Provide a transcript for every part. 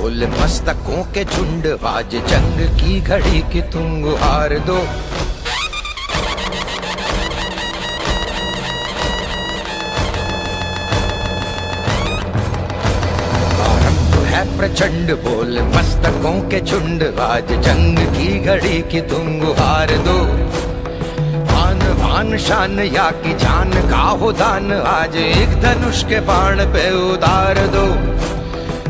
बोल मस्तकों के झुंड, आज जंग की घड़ी की तुम गुहार दो। आरंभ है प्रचंड, बोल मस्तकों के झुंड, आज जंग की घड़ी की तुम गुहार दो। आन शान या की जान का हो दान, आज एक धनुष के बाण पे उतार दो।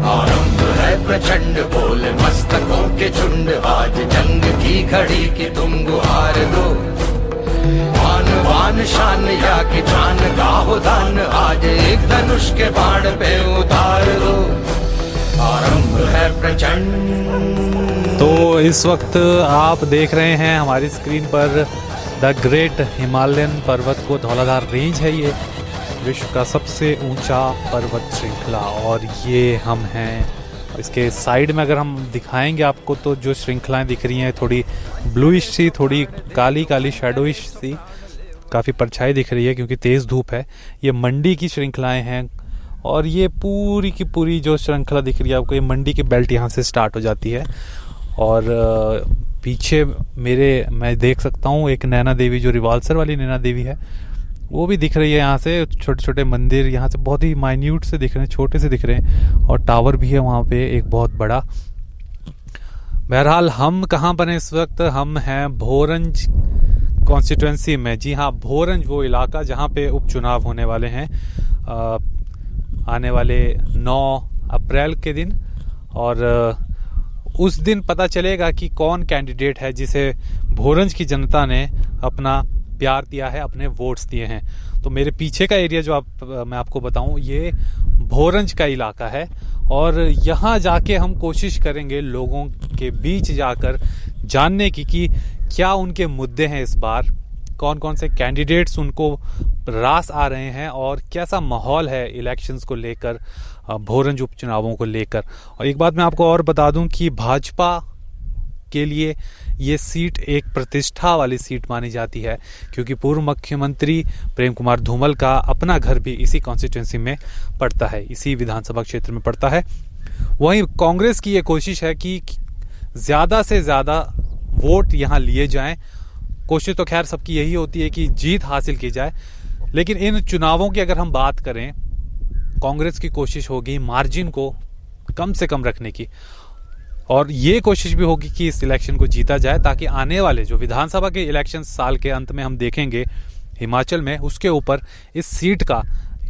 आरंभ है प्रचंड, बोल मस्तकों के झुंड, आज जंग की घड़ी की तुम गुहार दो। आन शान या की जान का हो दान, आज एक धनुष के बाण पे उतार दो। आरंभ है प्रचंड। तो इस वक्त आप देख रहे हैं हमारी स्क्रीन पर द ग्रेट हिमालयन पर्वत को धौलाधार रेंज है। ये विश्व का सबसे ऊंचा पर्वत श्रृंखला और ये हम हैं। इसके साइड में अगर हम दिखाएंगे आपको तो जो श्रृंखलाएं दिख रही हैं थोड़ी ब्लूइश सी, थोड़ी काली काली शैडोइश सी, काफ़ी परछाई दिख रही है क्योंकि तेज़ धूप है। ये मंडी की श्रृंखलाएं हैं और ये पूरी की पूरी जो श्रृंखला दिख रही है आपको, ये मंडी की बेल्ट यहाँ से स्टार्ट हो जाती है। और पीछे मेरे मैं देख सकता हूँ एक नैना देवी, जो रिवाल्सर वाली नैना देवी है, वो भी दिख रही है यहाँ से। छोटे छोटे मंदिर यहाँ से बहुत ही माइन्यूट से दिख रहे हैं, छोटे से दिख रहे हैं, और टावर भी है वहाँ पे एक बहुत बड़ा। बहरहाल हम कहाँ पर हैं इस वक्त? हम हैं भोरंज कॉन्स्टिट्यूंसी में। जी हाँ, भोरंज वो इलाका जहाँ पे उपचुनाव होने वाले हैं आने वाले 9 अप्रैल के दिन। और उस दिन पता चलेगा कि कौन कैंडिडेट है जिसे भोरंज की जनता ने अपना प्यार दिया है, अपने वोट्स दिए हैं। तो मेरे पीछे का एरिया जो मैं आपको बताऊं, ये भोरंज का इलाका है और यहाँ जाके हम कोशिश करेंगे लोगों के बीच जाकर जानने की कि क्या उनके मुद्दे हैं इस बार, कौन कौन से कैंडिडेट्स उनको रास आ रहे हैं और कैसा माहौल है इलेक्शंस को लेकर, भोरंज उपचुनावों को लेकर। और एक बात मैं आपको और बता दूं कि भाजपा के लिए ये सीट एक प्रतिष्ठा वाली सीट मानी जाती है क्योंकि पूर्व मुख्यमंत्री प्रेम कुमार धूमल का अपना घर भी इसी कॉन्स्टिट्यूंसी में पड़ता है, इसी विधानसभा क्षेत्र में पड़ता है। वहीं कांग्रेस की ये कोशिश है कि ज़्यादा से ज़्यादा वोट यहाँ लिए जाएं। कोशिश तो खैर सबकी यही होती है कि जीत हासिल की जाए, लेकिन इन चुनावों की अगर हम बात करें, कांग्रेस की कोशिश होगी मार्जिन को कम से कम रखने की, और ये कोशिश भी होगी कि इस इलेक्शन को जीता जाए ताकि आने वाले जो विधानसभा के इलेक्शन साल के अंत में हम देखेंगे हिमाचल में, उसके ऊपर इस सीट का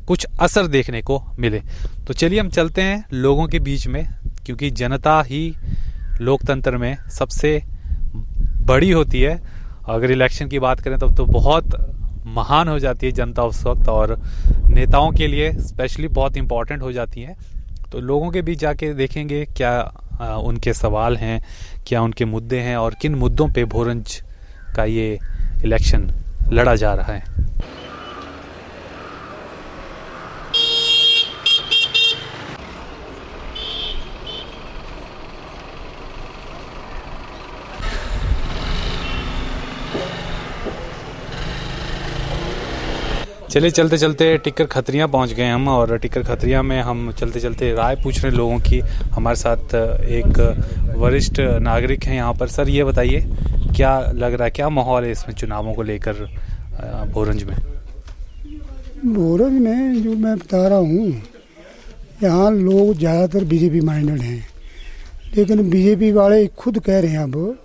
कुछ असर देखने को मिले। तो चलिए हम चलते हैं लोगों के बीच में, क्योंकि जनता ही लोकतंत्र में सबसे बड़ी होती है। अगर इलेक्शन की बात करें तब तो बहुत महान हो जाती है जनता उस वक्त, और नेताओं के लिए स्पेशली बहुत इम्पोर्टेंट हो जाती है। तो लोगों के बीच जाके देखेंगे क्या उनके सवाल हैं, क्या उनके मुद्दे हैं और किन मुद्दों पे भोरंज का ये इलेक्शन लड़ा जा रहा है। चलिए चलते चलते टिक्कर खत्रियाँ पहुंच गए हम, और टिक्कर खत्रियाँ में हम चलते चलते राय पूछ रहे हैं लोगों की। हमारे साथ एक वरिष्ठ नागरिक हैं यहाँ पर। सर ये बताइए क्या लग रहा है, क्या माहौल है इसमें चुनावों को लेकर भोरंज में? भोरंज में जो मैं बता रहा हूँ, यहाँ लोग ज़्यादातर बीजेपी माइंडेड हैं, लेकिन बीजेपी वाले खुद कह रहे हैं अब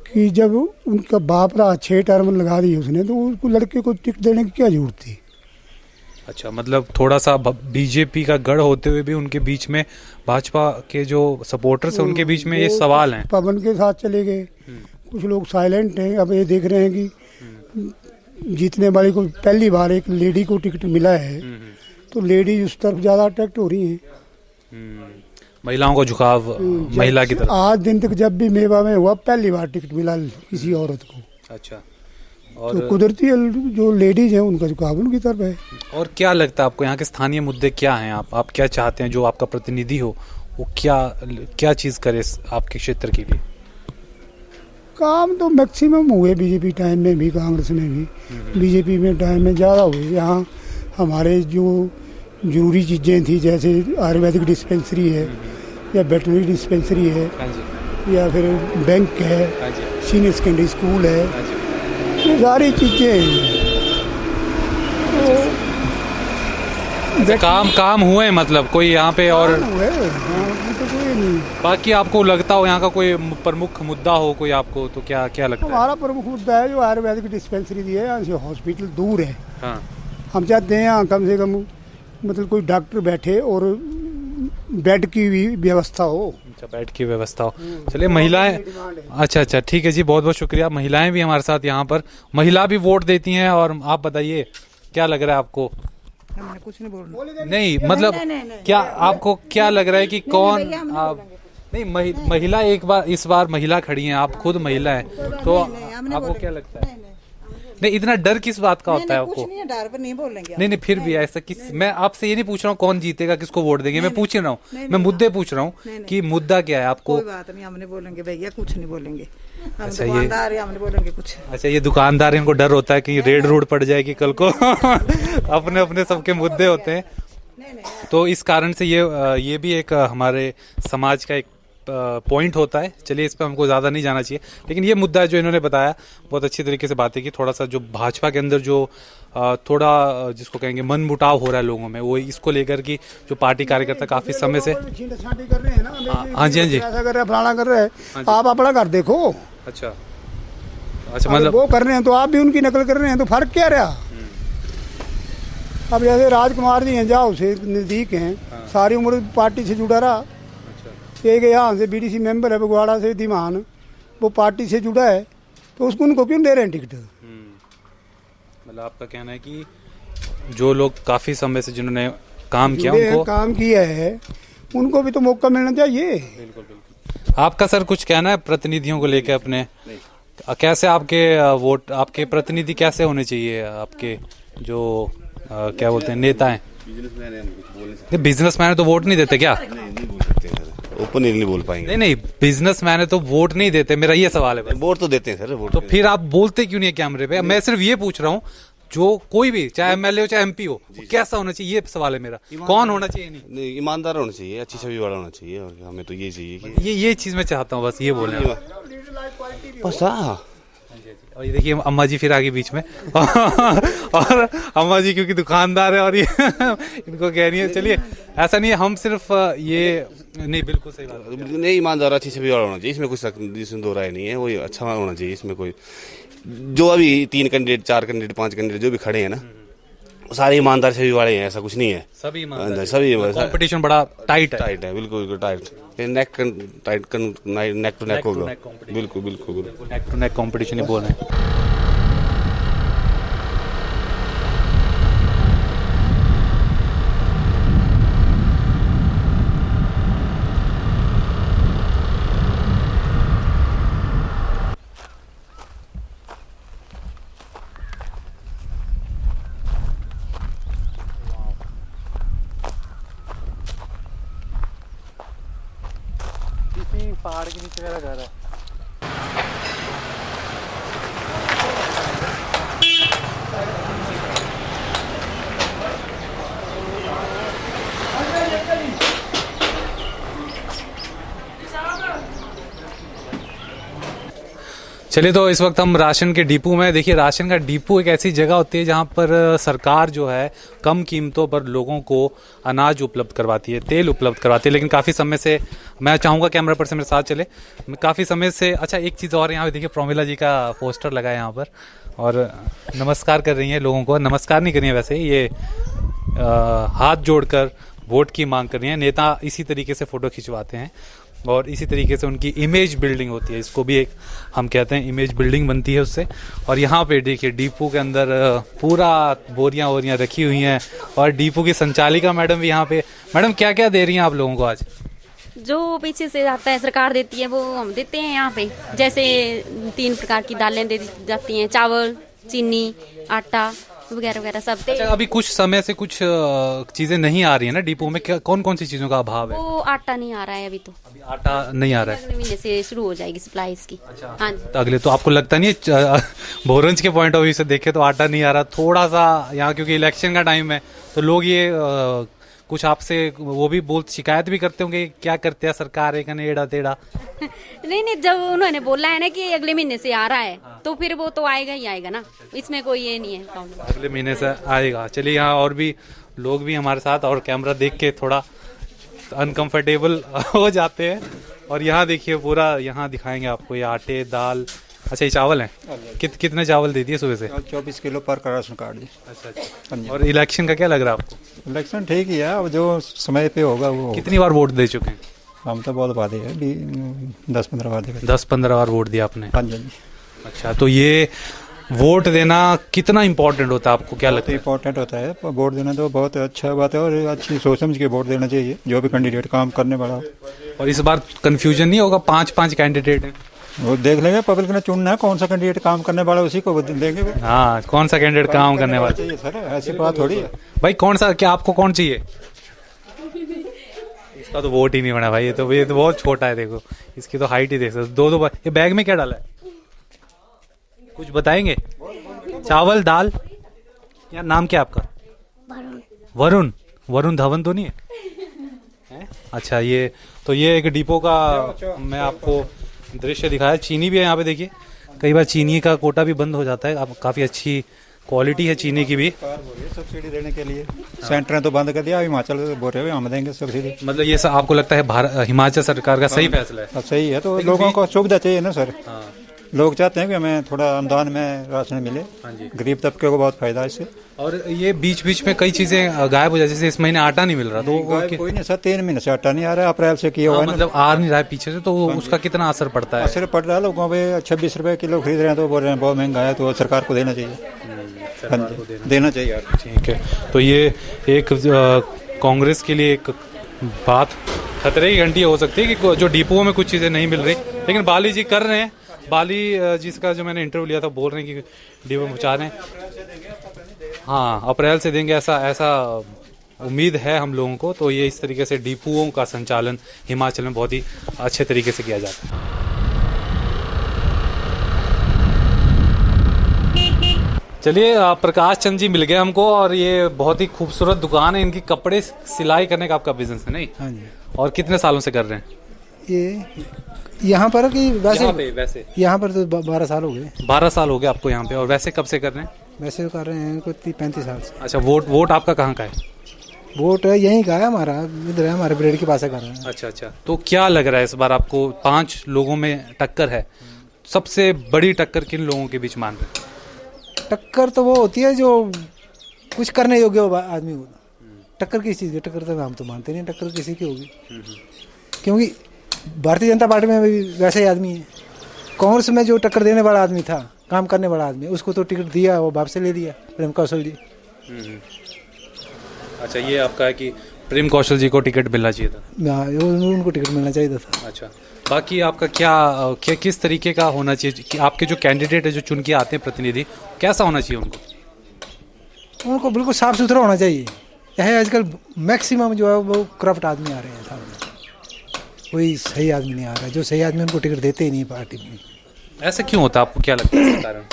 कि जब उनका बाप रहा 6 टर्म लगा दी उसने, तो उसको लड़के को टिकट देने की क्या जरूरत थी। अच्छा, मतलब थोड़ा सा बीजेपी का गढ़ होते हुए भी उनके बीच में भाजपा के जो सपोर्टर्स हैं उनके बीच में ये सवाल हैं। पवन के साथ चले गए, कुछ लोग साइलेंट हैं। अब ये देख रहे हैं कि जीतने वाले को पहली बार एक लेडी को टिकट मिला है, तो लेडीज उस तरफ ज़्यादा अट्रैक्ट हो रही हैं। महिलाओं को झुकाव महिला की तरफ। आज दिन तक जब भी मेवा में हुआ पहली बार टिकट मिला किसी औरत को। अच्छा, और तो कुदरती जो लेडीज हैं उनका झुकाव उनकी तरफ है। और क्या लगता है आपको यहाँ के स्थानीय मुद्दे क्या हैं? आप क्या चाहते हैं, जो आपका प्रतिनिधि हो वो क्या चीज़ करे आपके क्षेत्र के लिए? काम तो मैक्सिमम हुए बीजेपी टाइम में भी, कांग्रेस में भी। बीजेपी में टाइम में ज़्यादा हुए। यहाँ हमारे जो जरूरी चीज़ें थी, जैसे आयुर्वेदिक डिस्पेंसरी है, या वेटरनरी डिस्पेंसरी है, हाँ जी, या फिर बैंक है, हाँ जी, सीनियर सेकेंडरी स्कूल है, हाँ जी। ये सारी चीज़ें हैं। काम हुए मतलब कोई यहाँ पे और हुए यहाँ तो कोई नहीं। बाकी आपको लगता हो यहाँ का कोई प्रमुख मुद्दा हो कोई आपको, तो क्या क्या लगता है? हमारा प्रमुख मुद्दा है जो आयुर्वेदिक डिस्पेंसरी दी है, यहाँ से हॉस्पिटल दूर है। हाँ, हम चाहते हैं यहाँ कम से कम मतलब कोई डॉक्टर बैठे और बेड की भी व्यवस्था हो। अच्छा, बेड की व्यवस्था हो। चलिए महिलाएं, अच्छा अच्छा ठीक है जी, बहुत बहुत शुक्रिया। महिलाएं भी हमारे साथ यहाँ पर, महिला भी वोट देती हैं। और आप बताइए क्या लग रहा है आपको? हमने कुछ नहीं बोलना। नहीं मतलब क्या आपको क्या लग रहा है कि कौन आप नहीं महिला एक बार इस बार महिला खड़ी हैं, आप खुद महिला हैं, तो आपको क्या लगता है? नहीं इतना डर किस बात का होता है आपको? कुछ नहीं है, डर पर नहीं बोलेंगे। नहीं फिर भी ऐसा किस, मैं आपसे ये नहीं पूछ रहा हूँ कौन जीतेगा, किसको वोट देंगे, मैं पूछ रहा हूँ, मैं मुद्दे पूछ रहा हूँ कि मुद्दा क्या है आपको? कोई बात नहीं, हमने बोलेंगे भैया, कुछ नहीं बोलेंगे। हम अच्छा, ये दुकानदार है, हमने बोलेंगे कुछ। अच्छा, ये दुकानदार इनको डर होता है कि रेड रोड पड़ जाएगी कल को अपने अपने सबके मुद्दे होते हैं, तो इस कारण से ये भी एक हमारे समाज का एक पॉइंट होता है। चलिए इस पर हमको ज़्यादा नहीं जाना चाहिए, लेकिन ये मुद्दा है जो इन्होंने बताया, बहुत अच्छी तरीके से बातें की। थोड़ा सा जो भाजपा के अंदर जो थोड़ा जिसको कहेंगे मन मुटाव हो रहा है लोगों में, वो इसको लेकर कि जो पार्टी कार्यकर्ता काफी समय से कर रहे हैं ना, हाँ जी, हाँ जी, ऐसा कर रहे हैं, फलाना कर रहे हैं, आप अपना कर देखो। अच्छा अच्छा, मतलब वो कर रहे हैं तो आप भी उनकी नकल कर रहे हैं, तो फर्क क्या रहा? अब जैसे राजकुमार जी हैं, जाओ से नज़दीक हैं, सारी उम्र पार्टी से जुड़ा रहा। एक यहाँ से बीडीसी मेंबर है फगवाड़ा से दीवान, वो पार्टी से जुड़ा है, तो उसको उनको क्यों दे रहे हैं टिकट? मतलब आपका कहना है कि जो लोग काफी समय से जिन्होंने काम किया, उनको काम किया है, उनको भी तो मौका मिलना चाहिए। बिल्कुल बिल्कुल। आपका सर कुछ कहना है प्रतिनिधियों को लेकर अपने? कैसे आपके वोट, आपके प्रतिनिधि कैसे होने चाहिए? आपके जो क्या बोलते हैं नेता हैं? बिजनेसमैन है तो वोट नहीं देते क्या? नहीं बोल सकते सर, ओपन नहीं बोल पाएंगे। नहीं बिजनेसमैन है तो वोट नहीं देते, मेरा ये सवाल है। वोट तो देते हैं सर, वोट तो फिर आप बोलते क्यों नहीं है कैमरे पे? मैं सिर्फ ये पूछ रहा हूँ, जो कोई भी चाहे एमएलए हो चाहे एमपी हो, कैसा होना चाहिए, ये सवाल है मेरा। कौन होना चाहिए? नहीं, ईमानदार होना चाहिए, अच्छी छवि वाला होना चाहिए, और हमें तो ये चाहिए कि ये चीज मैं चाहता हूँ, बस ये बोलने बस। हाँ, और ये देखिए अम्मा जी फिर आगे बीच में और अम्मा जी क्योंकि दुकानदार है और ये इनको कह रही है। चलिए ऐसा नहीं है, हम सिर्फ ये नहीं, बिल्कुल सही बात है। नहीं, ईमानदार अच्छी छवि वाला होना चाहिए, इसमें कुछ इसमें दो राय नहीं है, वो अच्छा होना चाहिए। इसमें कोई जो अभी 3 कैंडिडेट 4 कैंडिडेट 5 कैंडिडेट जो भी खड़े हैं ना, सारे ईमानदार छवि वाले हैं, ऐसा कुछ नहीं है। सभी सभी कंपटीशन बड़ा टाइट है, बिल्कुल टाइट, नेक टू नेक होगा। बिल्कुल बिल्कुल, नेक टू नेक कंपटीशन ही बोल रहे हैं। पहाड़ के नीचे मेरा घर है। चलिए तो इस वक्त हम राशन के डिपो में। देखिए राशन का डिपो एक ऐसी जगह होती है जहाँ पर सरकार जो है कम कीमतों पर लोगों को अनाज उपलब्ध करवाती है, तेल उपलब्ध करवाती है। लेकिन काफ़ी समय से, मैं चाहूँगा कैमरा पर से मेरे साथ चले, काफ़ी समय से। अच्छा एक चीज़ और, यहाँ पे देखिए प्रोमिला जी का पोस्टर लगा है यहाँ पर, और नमस्कार कर रही हैं लोगों को। नमस्कार नहीं कर रही है वैसे, ये हाथ जोड़कर वोट की मांग कर रही हैं। नेता इसी तरीके से फ़ोटो खिंचवाते हैं और इसी तरीके से उनकी इमेज बिल्डिंग होती है, इसको भी एक हम कहते हैं इमेज बिल्डिंग बनती है उससे। और यहाँ पे देखिए डिपो के अंदर पूरा बोरियां रखी हुई हैं, और डिपो की संचालिका मैडम भी यहाँ पे। मैडम क्या क्या दे रही हैं आप लोगों को आज? जो पीछे से आता है सरकार देती है वो हम देते हैं यहाँ पे। जैसे 3 प्रकार की दालें दे जाती हैं, चावल, चीनी, आटा वगैरह वगैरह सब दे। अच्छा, अभी कुछ समय से कुछ चीजें नहीं आ रही है ना डिपो में, क्या कौन कौन सी चीजों का अभाव है? वो आटा नहीं आ रहा है अभी तो। अभी आटा नहीं आ रहा है, अगले महीने से शुरू हो जाएगी सप्लाई इसकी। अच्छा, हाँ जी। तो अगले, तो आपको लगता नहीं है भोरंज के पॉइंट ऑफ व्यू से देखे तो आटा नहीं आ रहा थोड़ा सा यहाँ, क्योंकि इलेक्शन का टाइम है तो लोग ये कुछ आपसे वो भी बोल शिकायत भी करते होंगे क्या करते हैं सरकार एक एड़ा तेड़ा। नहीं, जब उन्होंने बोला है ना कि अगले महीने से आ रहा है तो फिर वो तो आएगा ही आएगा ना, इसमें कोई ये नहीं है। अगले महीने से आएगा। चलिए यहाँ और भी लोग भी हमारे साथ, और कैमरा देख के थोड़ा अनकंफर्टेबल हो जाते हैं। और यहाँ देखिए पूरा, यहाँ दिखाएंगे आपको ये आटे दाल। अच्छा ये चावल है, कितने चावल दे दिए सुबह से? 24 किलो पर का राशन कार्ड जी। अच्छा। और इलेक्शन का क्या लग रहा है आपको? इलेक्शन ठीक ही है, अब जो समय पे होगा वो। कितनी बार वोट दे चुके हैं? हम तो बहुत बार है, 10-15 बार दे। 10-15 बार वोट दिया आपने? हाँ जी। अच्छा, तो ये वोट देना कितना इम्पोर्टेंट होता है आपको, क्या लगता है? इम्पोर्टेंट होता है वोट देना, तो बहुत अच्छा बात है, और अच्छी सोच समझ के वोट देना चाहिए जो भी कैंडिडेट काम करने वाला हो। और इस बार कंफ्यूजन नहीं होगा, 5-5 कैंडिडेट हैं? वो देख लेंगे, पब्लिक ने चुनना है कौन सा कैंडिडेट काम करने वाला, उसी को देंगे। हाँ, कौन सा कैंडिडेट काम करने वाला चाहिए सर, ऐसी बात थोड़ी है भाई। कौन सा, क्या आपको कौन चाहिए? इसका तो वोट ही नहीं बना भाई, ये तो बहुत छोटा है, देखो इसकी तो हाइट ही देख सकते। 2-2 बार। ये बैग में क्या डाला है, कुछ बताएंगे? चावल दाल। यार नाम क्या आपका? वरुण। वरुण धवन तो नहीं है? अच्छा, ये तो ये एक डिपो का मैं आपको दृश्य दिखाया। चीनी भी है यहाँ पे, देखिए कई बार चीनी का कोटा भी बंद हो जाता है। अब काफी अच्छी क्वालिटी है चीनी की भी। सब्सिडी देने के लिए सेंटर ने तो बंद कर दिया, हिमाचल बोल रहे हम देंगे सब्सिडी। मतलब ये सब आपको लगता है हिमाचल सरकार का सही फैसला है? सही है, तो लोगों को सुविधा चाहिए ना सर। लोग चाहते हैं कि हमें थोड़ा अनुदान में राशन मिले, गरीब तबके को बहुत फायदा है इससे। और ये बीच बीच में कई चीजें गायब हो जाती है, जैसे इस महीने आटा नहीं मिल रहा, तो कोई नहीं सर, 3 महीने से आटा नहीं आ रहा है, अप्रैल से किया हुआ है, मतलब आ नहीं रहा है पीछे से, तो उसका कितना असर पड़ता है? असर पड़ रहा है लोगों पे। 26 रुपए किलो खरीद रहे हैं तो बोल रहे हैं बहुत महंगा है, तो सरकार को देना चाहिए, देना चाहिए यार। ठीक है, तो ये एक कांग्रेस के लिए एक बात खतरे की घंटी हो सकती है कि जो डिपो में कुछ चीजें नहीं मिल रही, लेकिन बाली जी कर रहे हैं। बाली जिसका जो मैंने इंटरव्यू लिया था, बोल रहे हैं कि डिपो पहुंचा रहे हैं। हाँ, अप्रैल से देंगे, ऐसा उम्मीद है हम लोगों को। तो ये इस तरीके से डिपोओं का संचालन हिमाचल में बहुत ही अच्छे तरीके से किया जाता है। चलिए, प्रकाश चंद जी मिल गए हमको, और ये बहुत ही खूबसूरत दुकान है इनकी, कपड़े सिलाई करने का आपका बिजनेस है? नहीं। हाँ जी। और कितने सालों से कर रहे हैं ये यहाँ पर कि वैसे यहाँ पर तो 12 साल हो गए। 12 साल हो गए आपको यहाँ पे। और वैसे कब से कर रहे हैं? वैसे तो कर रहे हैं कोई 35 साल से। अच्छा, वोट आपका कहाँ का है? वोट यहीं का है हमारा, इधर है, हमारे ब्रेड के पास है कर रहे हैं। अच्छा, तो क्या लग रहा है इस बार आपको? 5 लोगों में टक्कर है, सबसे बड़ी टक्कर किन लोगों के बीच मान रहे हैं? टक्कर तो वो होती है जो कुछ करने योग्य हो आदमी हो। टक्कर किस चीज़ की? टक्कर तो हम तो मानते नहीं टक्कर किसी की होगी, क्योंकि भारतीय जनता पार्टी में भी वैसे ही आदमी है। कांग्रेस में जो टक्कर देने वाला आदमी था, काम करने वाला आदमी, उसको तो टिकट दिया, वो वापस ले लिया, प्रेम कौशल जी। अच्छा, ये आपका है कि प्रेम कौशल जी को टिकट मिलना चाहिए था? उनको टिकट मिलना चाहिए था। अच्छा, बाकी आपका क्या किस तरीके का होना चाहिए कि आपके जो कैंडिडेट है, जो चुन के आते हैं प्रतिनिधि, कैसा होना चाहिए उनको बिल्कुल साफ सुथरा होना चाहिए। यह आजकल मैक्सिमम जो है वो करप्ट आदमी आ रहे हैं सामने, कोई सही आदमी नहीं आ रहा है। जो सही आदमी उनको टिकट देते ही नहीं पार्टी में। ऐसा क्यों होता है, आपको क्या लगता है कारण?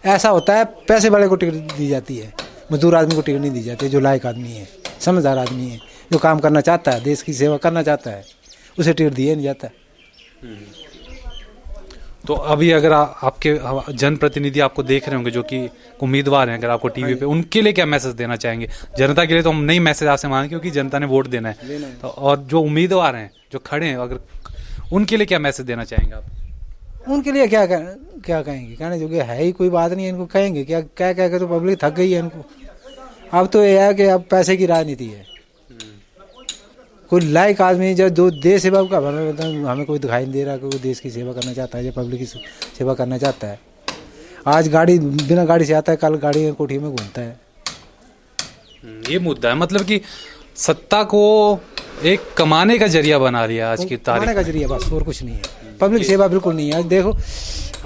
ऐसा होता है, पैसे वाले को टिकट दी जाती है, मजदूर आदमी को टिकट नहीं दी जाती। जो लायक आदमी है, समझदार आदमी है, जो काम करना चाहता है, देश की सेवा करना चाहता है, उसे टिकट दिया नहीं जाता। तो अभी अगर आपके जनप्रतिनिधि आपको देख रहे होंगे, जो कि उम्मीदवार हैं, अगर आपको टीवी पे, उनके लिए क्या मैसेज देना चाहेंगे? जनता के लिए तो हम नहीं मैसेज आपसे मांगे, क्योंकि जनता ने वोट देना है, तो और जो उम्मीदवार हैं, जो खड़े हैं, अगर उनके लिए क्या मैसेज देना चाहेंगे आप? उनके लिए क्या कहेंगे? कहने जो है ही कोई बात नहीं है, इनको कहेंगे क्या? कह के तो पब्लिक थक गई है इनको। अब तो यह है कि अब पैसे की राजनीति है। कोई लायक आदमी जो देश सेवा का हमें कोई दिखाई नहीं दे रहा, कोई देश की सेवा करना चाहता है, जो पब्लिक की सेवा करना चाहता है। आज बिना गाड़ी से आता है, कल गाड़ी कोठी में घूमता है। ये मुद्दा है, मतलब कि सत्ता को एक कमाने का जरिया बना लिया आज की तारीख। कमाने का जरिया बस, और कुछ नहीं है। पब्लिक सेवा बिल्कुल नहीं है। आज देखो,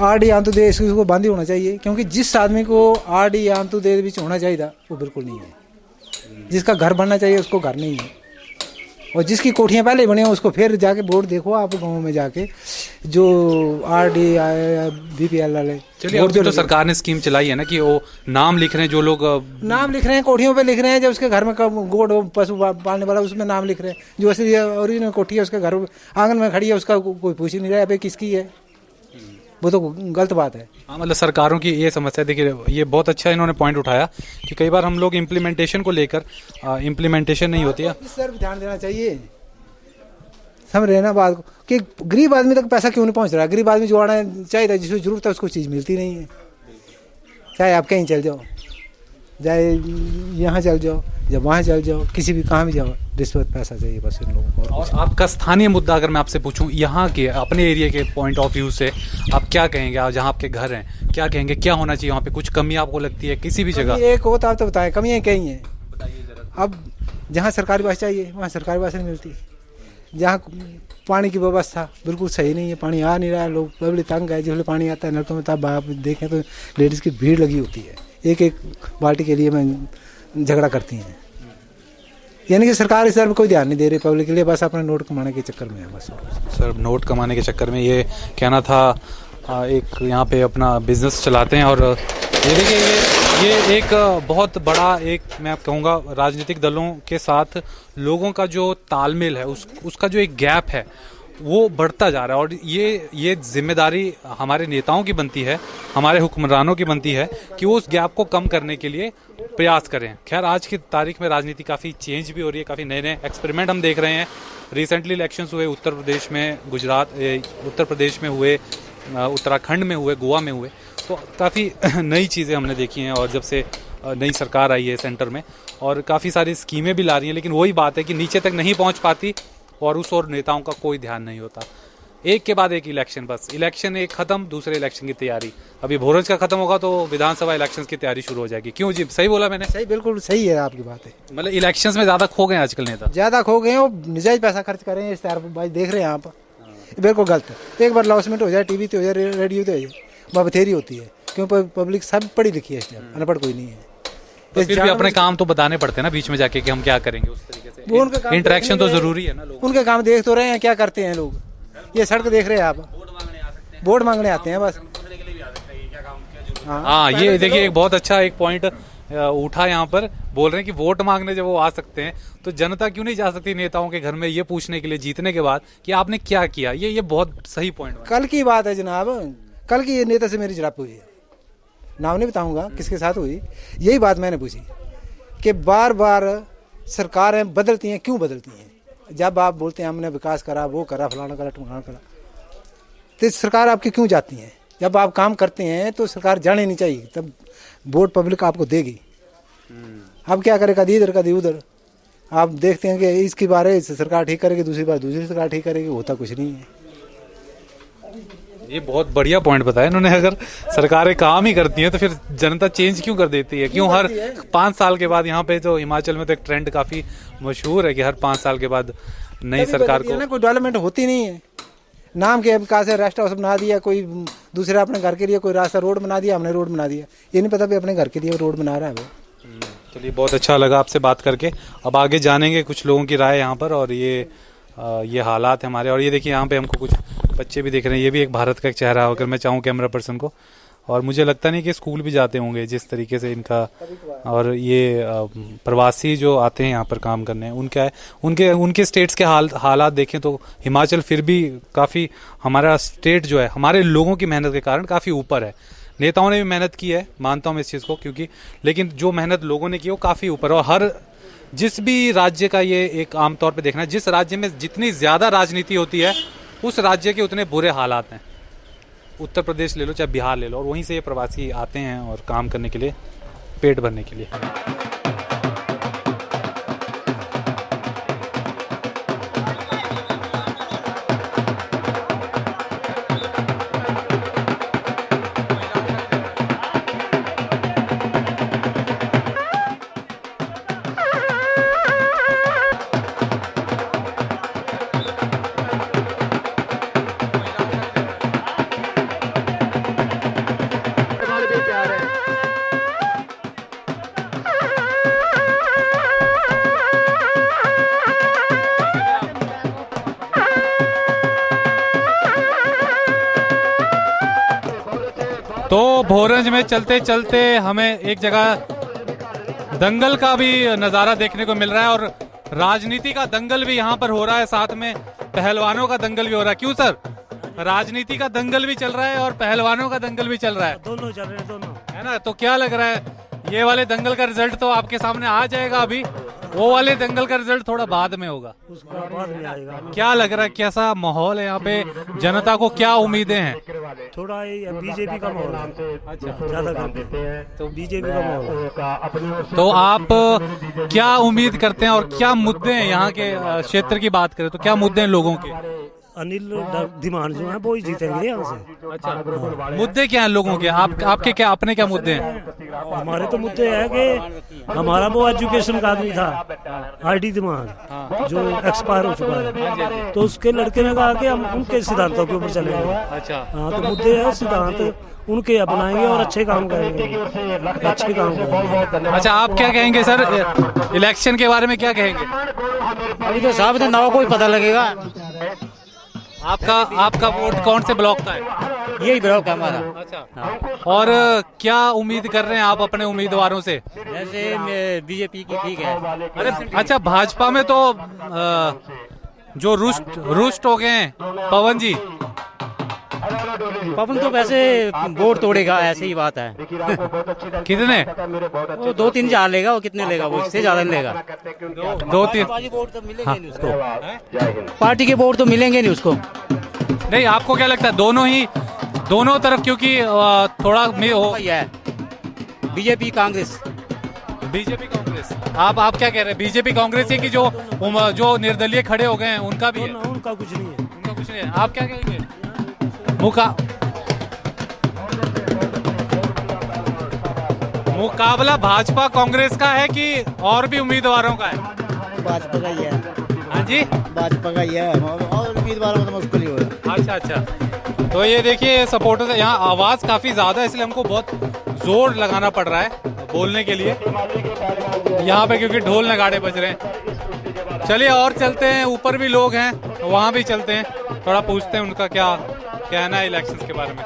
आरडी अंत्योदय इसको बंद ही होना चाहिए, क्योंकि जिस आदमी को आरडी अंत्योदय बीच होना चाहिए था, वो बिल्कुल नहीं है। जिसका घर बनना चाहिए, उसको घर नहीं है। और जिसकी कोठियाँ पहले बने हैं उसको फिर जाके बोर्ड देखो आप गाँव में जाके, जो RD BPL वाले। चलिए, अब तो सरकार ने स्कीम चलाई है ना कि वो नाम लिख रहे हैं, जो लोग नाम लिख रहे हैं, कोठियों पे लिख रहे हैं, जब उसके घर में गोड़ पशु पालने वाला उसमें नाम लिख रहे हैं, जो असली ओरिजिनल कोठी है उसके घर आंगन में खड़ी है, उसका कोई पूछ ही नहीं रहा है भाई किसकी है। वो तो गलत बात है। हाँ, मतलब सरकारों की ये समस्या, देखिए ये बहुत अच्छा इन्होंने पॉइंट उठाया कि कई बार हम लोग इम्प्लीमेंटेशन को लेकर इम्प्लीमेंटेशन नहीं होती है। इस पर ध्यान देना चाहिए, समझ रहे हैं ना बात को, कि गरीब आदमी तक पैसा क्यों नहीं पहुंच रहा। गरीब आदमी जो आना चाहिए, जिसको जरूरत है उसको चीज़ मिलती नहीं है। चाहे आप कहीं चल जाओ, चाहे यहाँ चल जाओ, जब वहाँ चल जाओ, किसी भी कहाँ भी जाओ, रिश्वत पैसा चाहिए बस इन लोगों को। और आपका स्थानीय मुद्दा अगर मैं आपसे पूछूं, यहाँ के अपने एरिया के पॉइंट ऑफ व्यू से आप क्या कहेंगे, जहाँ आपके घर हैं, क्या कहेंगे, क्या होना चाहिए वहाँ पे? कुछ कमी आपको लगती है किसी भी जगह? एक हो तो आप तो बताएं, कमियाँ कहीं हैं। अब जहाँ सरकारी बस चाहिए वहाँ सरकारी बस नहीं मिलती। जहाँ पानी की व्यवस्था बिल्कुल सही नहीं है, पानी आ नहीं रहा है, लोग पब्लिक तंग है। जिसमें पानी आता है नलकों में, तब आप देखें तो लेडीज़ की भीड़ लगी होती है, एक एक बाल्टी के लिए मैं झगड़ा करती हैं। यानी कि सरकार इस तरफ कोई ध्यान नहीं दे रही पब्लिक के लिए, बस अपने नोट कमाने के चक्कर में है बस। सर, नोट कमाने के चक्कर में ये कहना था, एक यहाँ पे अपना बिजनेस चलाते हैं। और ये देखिए, ये एक बहुत बड़ा, एक मैं कहूँगा राजनीतिक दलों के साथ लोगों का जो तालमेल है, उसका जो एक गैप है वो बढ़ता जा रहा है। और ये जिम्मेदारी हमारे नेताओं की बनती है, हमारे हुक्मरानों की बनती है कि वो उस गैप को कम करने के लिए प्रयास करें। खैर, आज की तारीख में राजनीति काफ़ी चेंज भी हो रही है, काफ़ी नए नए एक्सपेरिमेंट हम देख रहे हैं। रिसेंटली इलेक्शंस हुए उत्तर प्रदेश में, उत्तर प्रदेश में हुए, उत्तराखंड में हुए, गोवा में हुए, तो काफ़ी नई चीज़ें हमने देखी हैं। और जब से नई सरकार आई है सेंटर में, और काफ़ी सारी स्कीमें भी ला रही हैं, लेकिन वही बात है कि नीचे तक नहीं पहुंच पाती और उस और नेताओं का कोई ध्यान नहीं होता। एक के बाद एक इलेक्शन, बस इलेक्शन एक खत्म, दूसरे इलेक्शन की तैयारी। अभी भोरंज का खत्म होगा तो विधानसभा इलेक्शन की तैयारी शुरू हो जाएगी। क्यों जी, सही बोला मैंने? सही, बिल्कुल सही है आपकी बात है। मतलब इलेक्शंस में ज़्यादा खो गए आजकल नेता, ज़्यादा खो गए हैं, वो निजायज पैसा खर्च कर रहे हैं। इश्तेहारबाजी देख रहे हैं आप, बिल्कुल गलत है। एक बार लॉन्चमेंट हो जाए, टीवी पे हो जाए, रेडियो पे हो जाए, वह बथेरी होती है, क्योंकि पब्लिक सब पढ़ी लिखी है, इस टाइम अनपढ़ कोई नहीं है। तो फिर भी अपने काम तो बताने पड़ते हैं ना बीच में जाके कि हम क्या करेंगे, उस तरीके से वो उनका काम इंटरेक्शन तो जरूरी है ना। लोग उनके काम देख तो रहे हैं, क्या करते हैं लोग। ये सड़क देख रहे हैं आप, वोट मांगने आते हैं बस। हाँ, ये देखिए एक बहुत अच्छा एक पॉइंट उठा यहाँ पर, बोल रहे हैं कि वोट मांगने जब वो आ सकते हैं तो जनता क्यों नहीं जा सकती नेताओं के घर में ये पूछने के लिए जीतने के बाद कि आपने क्या किया। ये बहुत सही पॉइंट। कल की बात है जनाब, कल की ये नेता से मेरी झड़प हुई है, नाम नहीं बताऊंगा किसके साथ हुई। यही बात मैंने पूछी कि बार बार सरकारें बदलती हैं, क्यों बदलती हैं? जब आप बोलते हैं हमने विकास करा, वो करा, फलाना करा, टुमाना करा, तो सरकार आपकी क्यों जाती है? जब आप काम करते हैं तो सरकार जाने नहीं चाहिए, तब वोट पब्लिक आपको देगी। अब क्या करे, कभी इधर कभी उधर। आप देखते हैं कि इसकी बार सरकार ठीक करेगी, दूसरी बार दूसरी सरकार ठीक करेगी, होता कुछ नहीं है। ये बहुत बढ़िया पॉइंट बताया इन्होंने। अगर सरकारें काम ही करती हैं तो फिर जनता चेंज क्यों कर देती है? क्यों हर 5 साल के बाद, यहाँ पे तो हिमाचल में तो एक ट्रेंड काफी मशहूर है कि हर 5 साल के बाद नई सरकार को कोई डेवलपमेंट होती नहीं है। नाम के विकास है, रेस्ट हाउस बना दिया, कोई दूसरे अपने घर के लिए कोई रास्ता रोड बना दिया, हमने रोड बना दिया, ये नहीं पता भी अपने घर के लिए रोड बना रहा है वो। चलिए, बहुत अच्छा लगा आपसे बात करके। अब आगे जानेंगे कुछ लोगों की राय यहाँ पर, और ये हालात है हमारे। और ये देखिए यहाँ पे हमको कुछ बच्चे भी दिख रहे हैं, ये भी एक भारत का एक चेहरा अगर मैं चाहूँ कैमरा पर्सन को। और मुझे लगता नहीं कि स्कूल भी जाते होंगे जिस तरीके से इनका। और ये प्रवासी जो आते हैं यहाँ पर काम करने, उनका है उनके स्टेट्स के हालात देखें तो हिमाचल फिर भी काफ़ी, हमारा स्टेट जो है हमारे लोगों की मेहनत के कारण काफ़ी ऊपर है। नेताओं ने भी मेहनत की है, मानता हूँ मैं इस चीज़ को, क्योंकि लेकिन जो मेहनत लोगों ने की वो काफ़ी ऊपर है। और हर जिस भी राज्य का ये एक आमतौर पे देखना है, जिस राज्य में जितनी ज़्यादा राजनीति होती है उस राज्य के उतने बुरे हालात हैं। उत्तर प्रदेश ले लो चाहे बिहार ले लो, और वहीं से ये प्रवासी आते हैं और काम करने के लिए, पेट भरने के लिए। तो भोरंज में चलते चलते हमें एक जगह दंगल का भी नज़ारा देखने को मिल रहा है और राजनीति का दंगल भी यहाँ पर हो रहा है, साथ में पहलवानों का दंगल भी हो रहा है। क्यों सर, राजनीति का दंगल भी चल रहा है और पहलवानों का दंगल भी चल रहा है? दोनों चल रहे हैं, दोनों है ना। तो क्या लग रहा है, ये वाले दंगल का रिजल्ट तो आपके सामने आ जाएगा अभी, वो वाले दंगल का रिजल्ट थोड़ा बाद में होगा, उसका बाद में आएगा। क्या लग रहा है, कैसा माहौल है यहाँ पे, जनता को क्या उम्मीदें हैं? थोड़ा बीजेपी का माहौल है, अच्छा ज्यादा करके तो बीजेपी का माहौल है। तो आप क्या उम्मीद करते हैं और क्या मुद्दे हैं यहाँ के, क्षेत्र की बात करें तो क्या मुद्दे हैं लोगों के? अनिल धीमान जो है वो ही जीतेंगे यहाँ से। अच्छा, मुद्दे क्या हैं लोगों के, आपके क्या अपने क्या मुद्दे हैं? हमारे तो मुद्दे है कि हमारा वो एजुकेशन का आदमी था आईडी धीमान जो एक्सपायर हो चुका है, तो उसके लड़के ने कहा कि हम उनके सिद्धांतों के ऊपर चलेंगे। अच्छा, हाँ, तो मुद्दे है सिद्धांत उनके अपनाएंगे और अच्छे काम करेंगे, अच्छे काम करेंगे। अच्छा, आप क्या कहेंगे सर, इलेक्शन के बारे में क्या कहेंगे? अभी तो साहब तो नवा कोई पता लगेगा। आपका वोट कौन से ब्लॉक का है? यही ब्लॉक है हमारा। अच्छा, और क्या उम्मीद कर रहे हैं आप अपने उम्मीदवारों से? जैसे बीजेपी की ठीक है। अरे अच्छा, भाजपा में तो जो रुष्ट हो गए हैं पवन जी। पवन तो वैसे वोट तोड़ेगा, ऐसी ही बात है। कितने? वो 2-3 हजार लेगा, वो कितने लेगा, वो इससे ज्यादा नहीं लेगा। 2-3 वोट तो मिलेंगे नहीं उसको, पार्टी के वोट तो मिलेंगे नहीं उसको। नहीं, आपको क्या लगता है, दोनों तरफ, क्योंकि थोड़ा बीजेपी कांग्रेस आप क्या कह रहे हैं, बीजेपी कांग्रेस है कि जो निर्दलीय खड़े हो गए हैं उनका भी है? उनका कुछ नहीं है, उनका कुछ नहीं है। आप क्या कहेंगे? मुकाबला भाजपा कांग्रेस का है कि और भी उम्मीदवारों का है? भाजपा का ही है। हाँ जी, भाजपा का ही है, और उम्मीदवारों में तो मुश्किल ही होगा। अच्छा, तो ये देखिए सपोर्टर्स, यहाँ आवाज काफी ज्यादा है इसलिए हमको बहुत जोर लगाना पड़ रहा है बोलने के लिए यहाँ पे, क्योंकि ढोल नगाड़े बज रहे हैं। चलिए और चलते हैं, ऊपर भी लोग हैं, वहाँ भी चलते हैं, थोड़ा पूछते हैं उनका क्या कहना है इलेक्शंस के बारे में।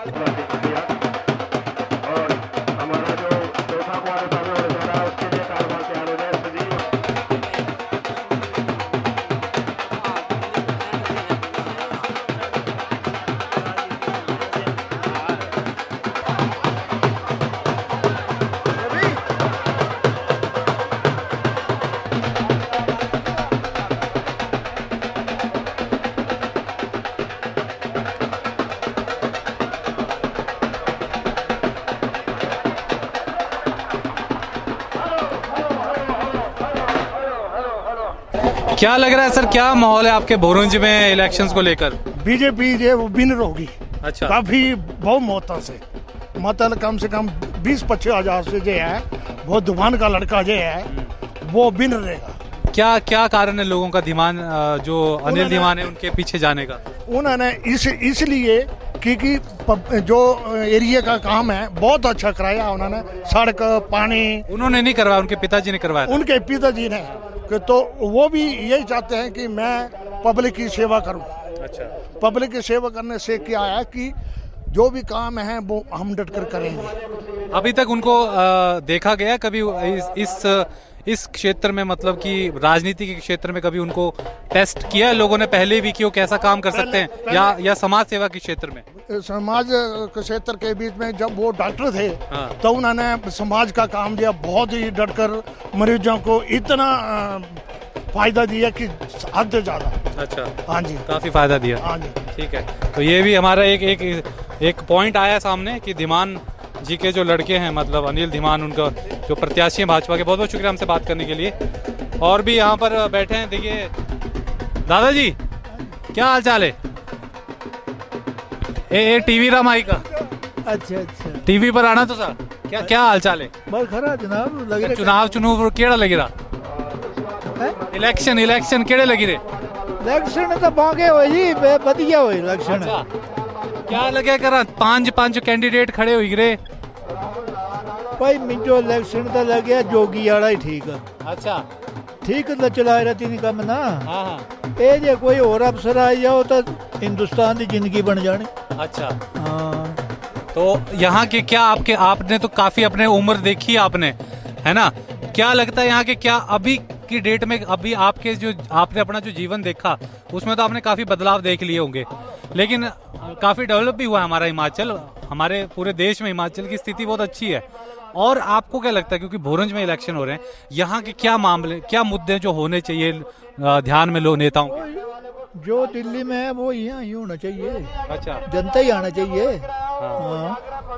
क्या लग रहा है सर, क्या माहौल है आपके भोरंज में इलेक्शंस को लेकर? बीजेपी जो वो विनर होगी। अच्छा, काफी बहुत मौतों से, मतलब कम से कम 20-25 हजार से जो है वो धीमान का लड़का जो है वो विनर रहेगा। क्या कारण है लोगों का जो अनिल धीमान है उनके पीछे जाने का? उन्होंने इसलिए क्योंकि जो एरिया का काम है बहुत अच्छा कराया उन्होंने, सड़क पानी उन्होंने नहीं करवाया, उनके पिताजी ने करवाया। उनके पिताजी ने, तो वो भी यही चाहते हैं कि मैं पब्लिक की सेवा करूं। अच्छा, पब्लिक की सेवा करने से क्या है कि जो भी काम है वो हम डट कर करेंगे। अभी तक उनको देखा गया कभी इस क्षेत्र में, मतलब कि राजनीति के क्षेत्र में कभी उनको टेस्ट किया है लोगों ने पहले भी कि वो कैसा काम कर सकते हैं, या समाज सेवा के क्षेत्र में? समाज के क्षेत्र के बीच में जब वो डॉक्टर थे तो उन्होंने समाज का काम दिया, बहुत ही डटकर मरीजों को इतना फायदा दिया कि हद से ज्यादा। अच्छा, हाँ जी, काफी फायदा दिया। हाँ जी, ठीक है। तो ये भी हमारा एक पॉइंट आया सामने कि धीमान जी के जो लड़के हैं, मतलब अनिल धीमान, उनका जो प्रत्याशी हैं भाजपा के, बहुत बहुत शुक्रिया हमसे बात करने के लिए। और भी यहाँ पर बैठे हैं, देखिए दादाजी, क्या हाल चाल है? ए टीवी रामाई का। अच्छा, टीवी पर आना तो सर, क्या हाल चाल है? बस खरा जनाब, लग रहा चुनाव केड़ा लगी रहा? इलेक्शन केड़े लगी रहे? इलेक्शन तो बागे हो जी, बढ़िया हो इलेक्शन। क्या लगे कर 5 कैंडिडेट खड़े हुई रे? भाई मिंजो इलेक्शन तो लगे जोगी वाला ही ठीक है। अच्छा, ठीक तो चला रहा तीन कम ना। हाँ, ये जे कोई और अफसर आ जाओ तो हिंदुस्तान की जिंदगी बन जानी। अच्छा, हाँ, तो यहाँ के क्या आपने तो काफी अपने उम्र देखी है आपने, है ना, क्या लगता है यहाँ के क्या अभी की डेट में, अभी आपने अपना जो जीवन देखा उसमें तो आपने काफी बदलाव देख लिए होंगे, लेकिन काफी डेवलप भी हुआ है हमारा हिमाचल, हमारे पूरे देश में हिमाचल की स्थिति बहुत अच्छी है। और आपको क्या लगता है, क्योंकि भोरंज में इलेक्शन हो रहे हैं, यहाँ के क्या मामले, क्या मुद्दे जो होने चाहिए ध्यान में लो नेताओं के? जो दिल्ली में है वो यहाँ ही होना चाहिए। अच्छा, जनता ही आना चाहिए।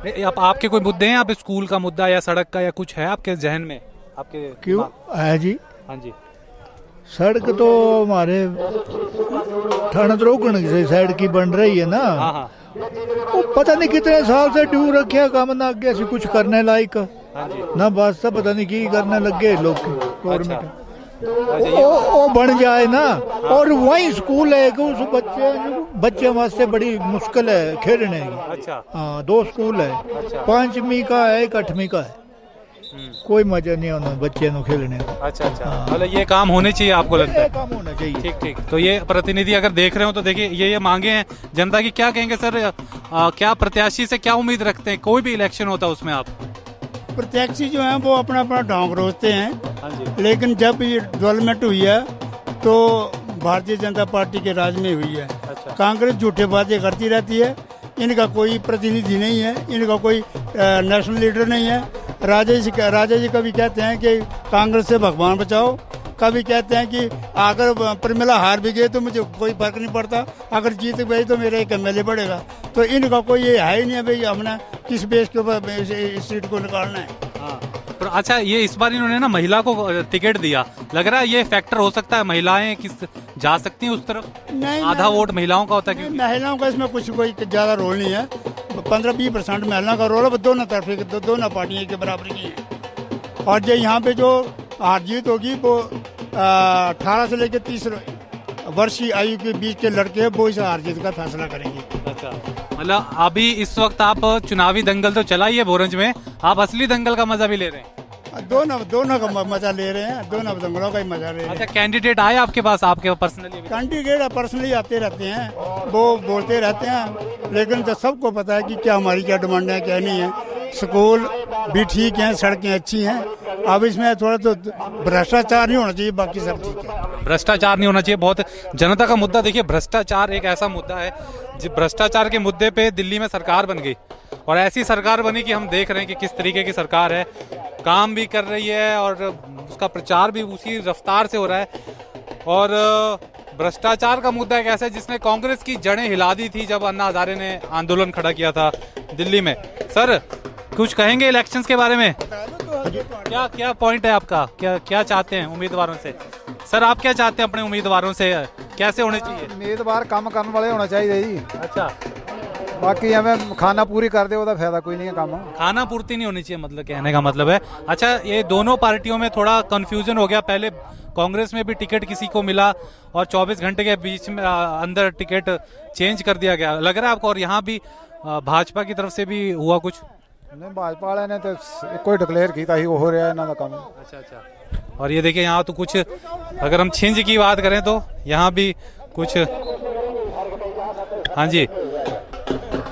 नहीं, आपके कोई मुद्दे हैं, आप स्कूल का मुद्दा या सड़क का या कुछ है आपके जहन में आपके? क्यों है जी? हाँ जी, सड़क तो हमारे थाना से साइड की बन रही है ना। हाँ। वो पता नहीं कितने साल से ड्यू रखे काम ना आगे ऐसी कुछ करने लायक ना, बस सब पता नहीं की करने लग गए लोग गवर्नमेंट। वो बन जाए ना, और वही स्कूल है कि उस बच्चे वास्ते बड़ी मुश्किल है खेलने की। अच्छा, हाँ 2 स्कूल है, 5वीं का है, 8वीं का है। कोई मजा नहीं होना बच्चे को खेलने का। अच्छा, मतलब ये काम होने चाहिए आपको लगता है? काम होना चाहिए। ठीक। तो ये प्रतिनिधि अगर देख रहे हो तो देखिए ये मांगे हैं जनता की, क्या कहेंगे सर? क्या प्रत्याशी से क्या उम्मीद रखते हैं, कोई भी इलेक्शन होता है उसमें आप? प्रत्याशी जो है वो अपना अपना ढोंग रोजते हैं, हाँ जी, लेकिन जब ये डेवलपमेंट हुई है तो भारतीय जनता पार्टी के राज में हुई है। अच्छा, कांग्रेस झूठे बातें करती रहती है, इनका कोई प्रतिनिधि नहीं है, इनका कोई नेशनल लीडर नहीं है। राजा जी कभी कहते हैं कि कांग्रेस से भगवान बचाओ, कभी कहते हैं कि अगर प्रमिला हार भी गए तो मुझे कोई फर्क नहीं पड़ता, अगर जीत गई तो मेरा एक MLA बढ़ेगा। तो इनका कोई ये है ही नहीं है भाई हमने किस बेस के ऊपर इस सीट को निकालना है। हाँ। पर अच्छा, ये इस बार इन्होंने ना महिला को टिकट दिया, लग रहा है ये फैक्टर हो सकता है, महिलाएं किस जा सकती हैं उस तरफ? नहीं, आधा वोट महिलाओं का होता है क्योंकि महिलाओं का इसमें कुछ कोई ज्यादा रोल नहीं है, 15-20% महिलाओं का रोल है, दोनों तरफ दोनों पार्टियां के बराबर की है। और जो यहाँ पे जो हार जीत होगी वो 18 से लेकर 30 वर्ष की आयु के बीच के लड़के वो इस हार जीत का फैसला करेंगे। अच्छा, मतलब अभी इस वक्त आप चुनावी दंगल तो चला ही है भोरंज में, आप असली दंगल का मजा भी ले रहे हैं? दोनों का मजा ले रहे हैं, दोनों दंगलों का ही मजा ले रहे हैं। अच्छा, कैंडिडेट आए आपके पास, आपके पर्सनली? कैंडिडेट पर्सनली आते रहते हैं, वो बोलते रहते हैं, लेकिन तो सबको पता है कि क्या हमारी क्या डिमांड है क्या नहीं है। स्कूल भी ठीक हैं, सड़कें अच्छी हैं, अब इसमें थोड़ा तो भ्रष्टाचार नहीं होना चाहिए, बाकी सब ठीक है। भ्रष्टाचार नहीं होना चाहिए, बहुत जनता का मुद्दा। देखिए, भ्रष्टाचार एक ऐसा मुद्दा है, भ्रष्टाचार के मुद्दे पे दिल्ली में सरकार बन गई, और ऐसी सरकार बनी कि हम देख रहे हैं कि किस तरीके की सरकार है, काम भी कर रही है और उसका प्रचार भी उसी रफ्तार से हो रहा है। और भ्रष्टाचार का मुद्दा एक ऐसा है जिसने कांग्रेस की जड़ें हिला दी थी जब अन्ना हजारे ने आंदोलन खड़ा किया था दिल्ली में। सर, कुछ कहेंगे इलेक्शंस के बारे में? क्या पॉइंट है आपका, क्या चाहते हैं उम्मीदवारों से? सर, आप क्या चाहते हैं अपने उम्मीदवारों से, कैसे होने चाहिए? उम्मीदवार काम करने वाले होना चाहिए जी। अच्छा, बाकी हमें खाना पूरी कर दे उसका फायदा कोई नहीं है, काम खाना पूर्ति नहीं होनी चाहिए, मतलब कहने का मतलब है। अच्छा, ये दोनों पार्टियों में थोड़ा कंफ्यूजन हो गया, पहले कांग्रेस में भी टिकट किसी को मिला और 24 घंटे के बीच में अंदर टिकट चेंज कर दिया गया, लग रहा है आपको? और यहाँ भी भाजपा की तरफ से भी हुआ कुछ? नहीं, भाजपा वाले ने तो कोई डिक्लेयर किया ही हो रहा है ना काम। अच्छा, और ये देखिए यहाँ तो कुछ, अगर हम छिंज की बात करें तो यहाँ भी कुछ। हाँ जी,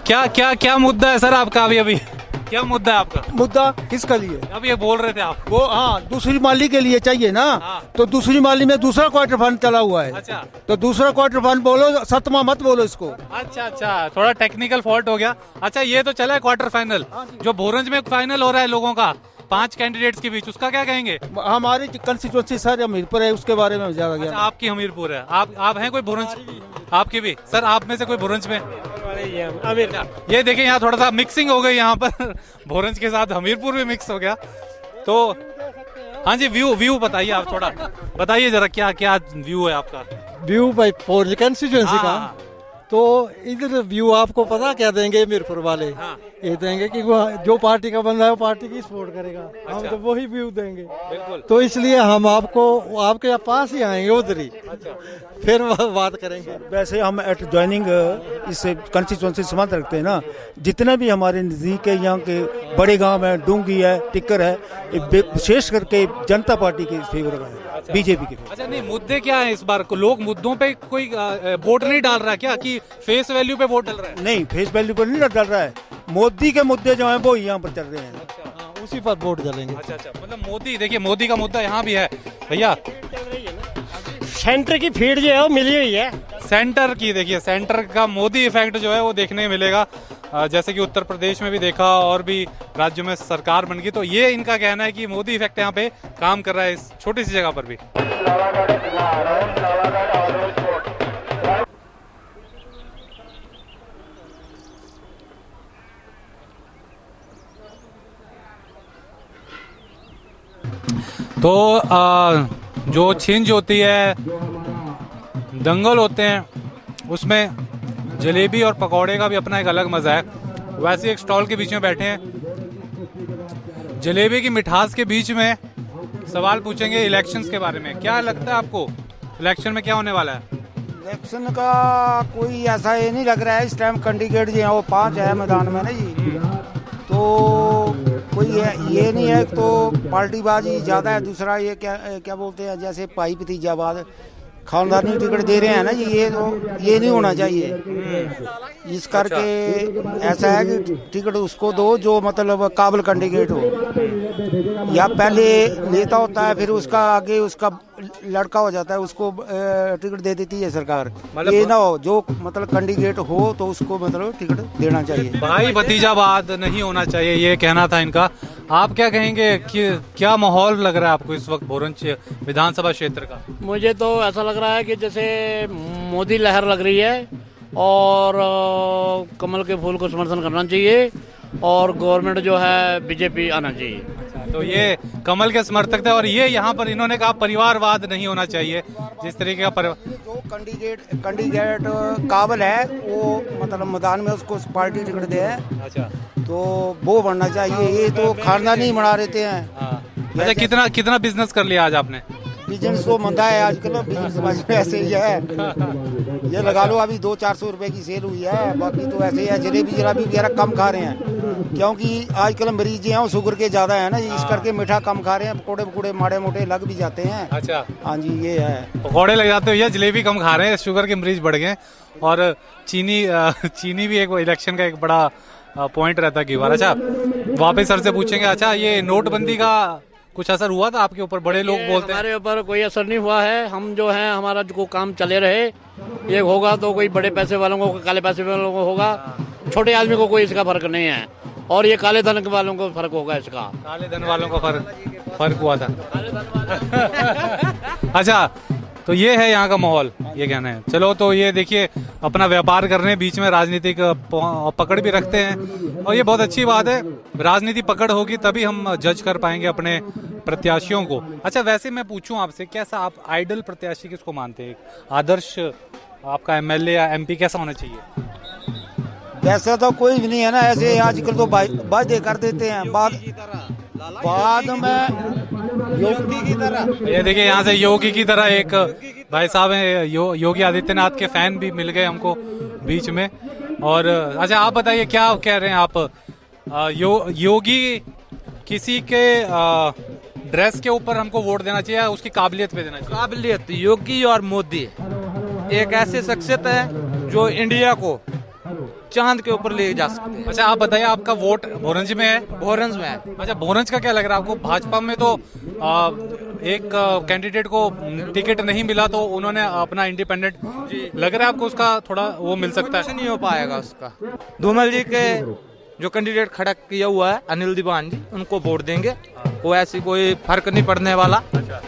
क्या मुद्दा है सर आपका? अभी क्या मुद्दा है आपका? मुद्दा किसका लिए? अब ये बोल रहे थे आप, वो हाँ दूसरी माली के लिए चाहिए ना। हाँ। तो दूसरी माली में दूसरा क्वार्टर फंड चला हुआ है। अच्छा, तो दूसरा क्वार्टर फंड बोलो, 7वां मत बोलो इसको। अच्छा, थोड़ा टेक्निकल फॉल्ट हो गया। अच्छा, ये तो चला है क्वार्टर फाइनल, जो भोरंज में फाइनल हो रहा है लोगों का 5 कैंडिडेट्स के बीच, उसका क्या कहेंगे? हमारी कंस्टिट्यूंसी सर हमीरपुर है, उसके बारे में ज्यादा ज्ञान। अच्छा, आपकी हमीरपुर है, आप हैं कोई भोरंज? आपकी भी? सर, आप में से कोई भोरंज में? ये देखिए यहाँ थोड़ा सा मिक्सिंग हो गई, यहाँ पर भोरंज के साथ हमीरपुर भी मिक्स हो गया। तो हाँ जी, व्यू बताइए, आप थोड़ा बताइए जरा, क्या व्यू है आपका? व्यू भाई फॉर कंस्टिट्यूएंसी का, तो इधर व्यू आपको पता क्या देंगे मीरपुर वाले? हाँ। ये देंगे कि वो जो पार्टी का बंदा है वो पार्टी की सपोर्ट करेगा। अच्छा। हम तो वही व्यू देंगे। बिल्कुल। तो इसलिए हम आपके पास ही आएंगे उधर ही। अच्छा। फिर बात करेंगे। वैसे हम एट ज्वाइनिंग इस कंस्टिट्यूंसी संबंध रखते हैं ना, जितने भी हमारे नज़दीक है, यहाँ के बड़े गांव है, डूंगी है, टिक्कर है, विशेष करके जनता पार्टी के फेवर है, बीजेपी के। अच्छा, नहीं, मुद्दे क्या है इस बार? लोग मुद्दों पे कोई वोट नहीं डाल रहा क्या, कि फेस वैल्यू पे वोट डाल रहा है? नहीं, फेस वैल्यू पर नहीं डाल रहा है, मोदी के मुद्दे जो हैं वो यहाँ पर चल रहे हैं। उसी पर वोट डालेंगे। अच्छा, मतलब मोदी, देखिए मोदी का मुद्दा यहाँ भी है भैया। सेंटर की फीड जो है वो मिली हुई है। सेंटर की, देखिए सेंटर का मोदी इफेक्ट जो है वो देखने मिलेगा, जैसे कि उत्तर प्रदेश में भी देखा और भी राज्यों में सरकार बन गई, तो ये इनका कहना है कि मोदी इफेक्ट यहाँ पे काम कर रहा है इस छोटी सी जगह पर भी। तो जो छिंज होती है, दंगल होते हैं, उसमें जलेबी और पकौड़े का भी अपना एक अलग मजा है। वैसे एक स्टॉल के बीच में बैठे हैं, जलेबी की मिठास के बीच में सवाल पूछेंगे इलेक्शंस के बारे में। क्या लगता है आपको इलेक्शन में क्या होने वाला है? इलेक्शन का कोई ऐसा ये नहीं लग रहा है इस टाइम। कैंडिडेट जो है वो 5 है मैदान में ना जी, तो कोई ये नहीं है। तो पार्टीबाजी ज़्यादा है। दूसरा ये क्या बोलते हैं, जैसे भाई भतीजावाद, खानदानी टिकट दे रहे हैं ना जी, ये तो ये नहीं होना चाहिए। इस करके ऐसा है कि टिकट उसको दो जो मतलब काबिल कैंडिडेट हो, या पहले नेता होता है फिर उसका आगे उसका लड़का हो जाता है, उसको टिकट दे देती है सरकार। ये ना हो, जो मतलब कैंडिडेट हो तो उसको मतलब टिकट देना चाहिए। भाई भतीजावाद नहीं होना चाहिए, ये कहना था इनका। आप क्या कहेंगे कि क्या माहौल लग रहा है आपको इस वक्त भोरंज विधानसभा क्षेत्र का? मुझे तो ऐसा लग रहा है कि जैसे मोदी लहर लग रही है और कमल के फूल को समर्थन करना चाहिए और गवर्नमेंट जो है बीजेपी आना चाहिए। तो ये कमल के समर्थक थे और ये यहाँ पर इन्होंने कहा परिवारवाद नहीं होना चाहिए। जिस तरीके का जो कैंडिडेट काबिल है वो मतलब मैदान में उसको पार्टी टिकट दे है, अच्छा, तो वो बनना चाहिए। ये तो खानदानी बना रहते हैं। अच्छा, कितना बिजनेस कर लिया आज आपने? बिजनेस तो मंदा है आजकल, बिजनेस ऐसे ही है। ये लगा लो अभी 200-400 रुपए की सेल हुई है, बाकी तो ऐसे ही है। जलेबी वगैरह कम खा रहे हैं क्योंकि आजकल मरीज हैं शुगर के ज्यादा है ना, इस करके मीठा कम खा रहे हैं। पकौड़े माड़े मोटे लग भी जाते हैं। अच्छा, हाँ जी, ये है। पकौड़े लग जाते हैं, जलेबी कम खा रहे हैं, शुगर के मरीज बढ़ गए। और चीनी भी एक इलेक्शन का एक बड़ा पॉइंट रहता है कई बार। अच्छा, वापस सर से पूछेंगे। अच्छा, ये नोटबंदी का कुछ असर हुआ था आपके ऊपर? बड़े लोग बोलते हैं हमारे ऊपर कोई असर नहीं हुआ है। हम जो है हमारा जो काम चले रहे, ये होगा तो कोई बड़े पैसे वालों को, काले पैसे वालों को होगा, छोटे आदमी को कोई इसका फर्क नहीं है। और ये काले धन वालों को फर्क होगा इसका। काले धन वालों को फर्क हुआ था। अच्छा, तो ये है यहाँ का माहौल, ये कहना है। चलो, तो ये देखिए अपना व्यापार करने बीच में राजनीतिक पकड़ भी रखते हैं और ये बहुत अच्छी बात है। राजनीति पकड़ होगी तभी हम जज कर पाएंगे अपने प्रत्याशियों को। अच्छा, वैसे मैं पूछूं आपसे, कैसा आप आइडल प्रत्याशी किसको मानते हैं? आदर्श आपका एमएलए या एमपी कैसा होना चाहिए? वैसा तो कोई भी नहीं है ना, ऐसे आजकल तो वादे कर देते हैं, बाद में योगी की तरह। ये देखिए यहाँ से योगी की तरह एक भाई साहब हैं, योगी आदित्यनाथ के फैन भी मिल गए हमको बीच में। और अच्छा, आप बताइए क्या कह रहे हैं आप? योगी किसी के ड्रेस के ऊपर हमको वोट देना चाहिए, उसकी काबिलियत पे देना चाहिए? काबिलियत, योगी और मोदी एक ऐसे शख्सियत है जो इंडिया को चांद के ऊपर ले जा सकते हैं। अच्छा, आप बताइए आपका वोट भोरंज में है? भोरंज में है। अच्छा, भोरंज का क्या लग रहा है आपको? भाजपा में तो एक कैंडिडेट को टिकट नहीं मिला तो उन्होंने अपना इंडिपेंडेंट, लग रहा है आपको उसका थोड़ा वो मिल सकता है? कुछ नहीं हो पाएगा उसका। धूमल जी के जो कैंडिडेट खड़ा किया हुआ है अनिल दीवान जी, उनको वोट देंगे। वो ऐसी कोई फर्क नहीं पड़ने वाला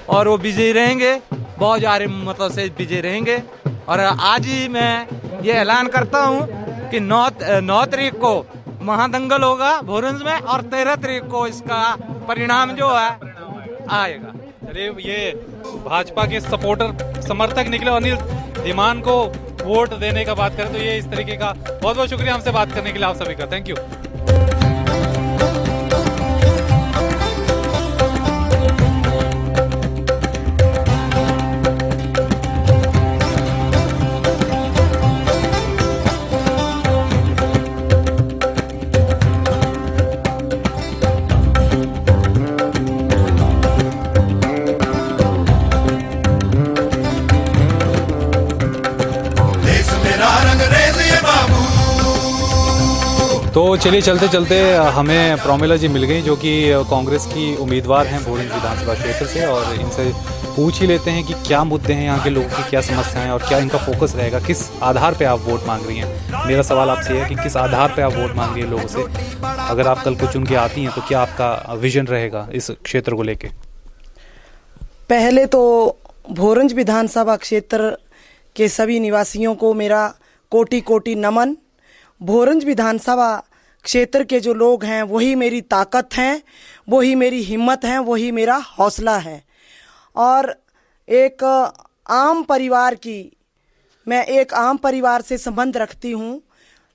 और वो विजयी रहेंगे, बहुत सारे मतलब से विजयी रहेंगे। और आज ही मैं ये ऐलान करता हूँ कि 9 तारीख को महादंगल होगा भोरंज में और 13 तारीख को इसका परिणाम जो है आएगा। चलिए, ये भाजपा के सपोर्टर समर्थक निकले। अनिल दीवान को वोट देने का बात करें तो ये इस तरीके का। बहुत बहुत शुक्रिया हमसे बात करने के लिए आप सभी का, थैंक यू। तो चलिए चलते चलते हमें प्रोमिला जी मिल गई, जो कि कांग्रेस की उम्मीदवार हैं भोरंज विधानसभा क्षेत्र से, और इनसे पूछ ही लेते हैं कि क्या मुद्दे हैं यहाँ के लोगों की, क्या समस्याएं हैं और क्या इनका फोकस रहेगा, किस आधार पे आप वोट मांग रही हैं। मेरा सवाल आपसे है कि किस आधार पे आप वोट मांग रही हैं लोगों से, अगर आप कल को चुन के आती हैं तो क्या आपका विजन रहेगा इस क्षेत्र को लेके। पहले तो भोरंज विधानसभा क्षेत्र के सभी निवासियों को मेरा कोटि कोटि नमन। भोरंज विधानसभा क्षेत्र के जो लोग हैं वही मेरी ताकत हैं, वही मेरी हिम्मत है, वही मेरा हौसला है। और एक आम परिवार की, मैं एक आम परिवार से संबंध रखती हूँ।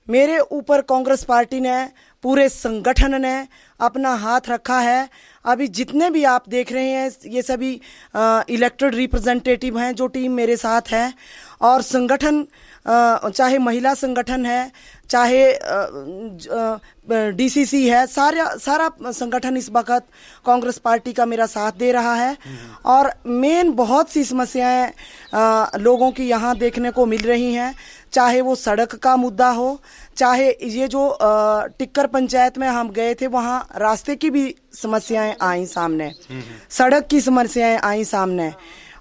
मेरे ऊपर कांग्रेस पार्टी ने, पूरे संगठन ने अपना हाथ रखा है। अभी जितने भी आप देख रहे हैं ये सभी इलेक्टेड रिप्रेजेंटेटिव हैं जो टीम मेरे साथ है। और संगठन चाहे महिला संगठन है, चाहे डीसीसी है, सारा संगठन इस वक्त कांग्रेस पार्टी का मेरा साथ दे रहा है। और मेन बहुत सी समस्याएं लोगों की यहाँ देखने को मिल रही हैं, चाहे वो सड़क का मुद्दा हो, चाहे ये जो टिक्कर पंचायत में हम गए थे वहाँ रास्ते की भी समस्याएं आई सामने, सड़क की समस्याएं आई सामने।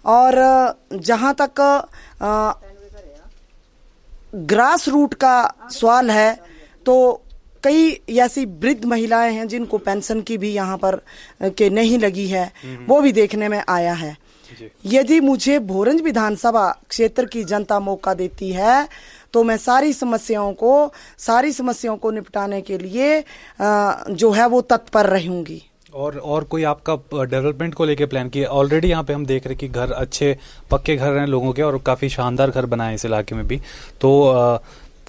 और जहाँ तक ग्रास रूट का सवाल है तो कई ऐसी वृद्ध महिलाएं हैं जिनको पेंशन की भी यहाँ पर के नहीं लगी है, वो भी देखने में आया है। यदि मुझे भोरंज विधानसभा क्षेत्र की जनता मौका देती है तो मैं सारी समस्याओं को निपटाने के लिए जो है वो तत्पर रहूंगी। और कोई आपका डेवलपमेंट को लेके प्लान किया? ऑलरेडी यहाँ पे हम देख रहे हैं कि घर अच्छे पक्के घर हैं लोगों के, और काफ़ी शानदार घर बनाए इस इलाके में भी। तो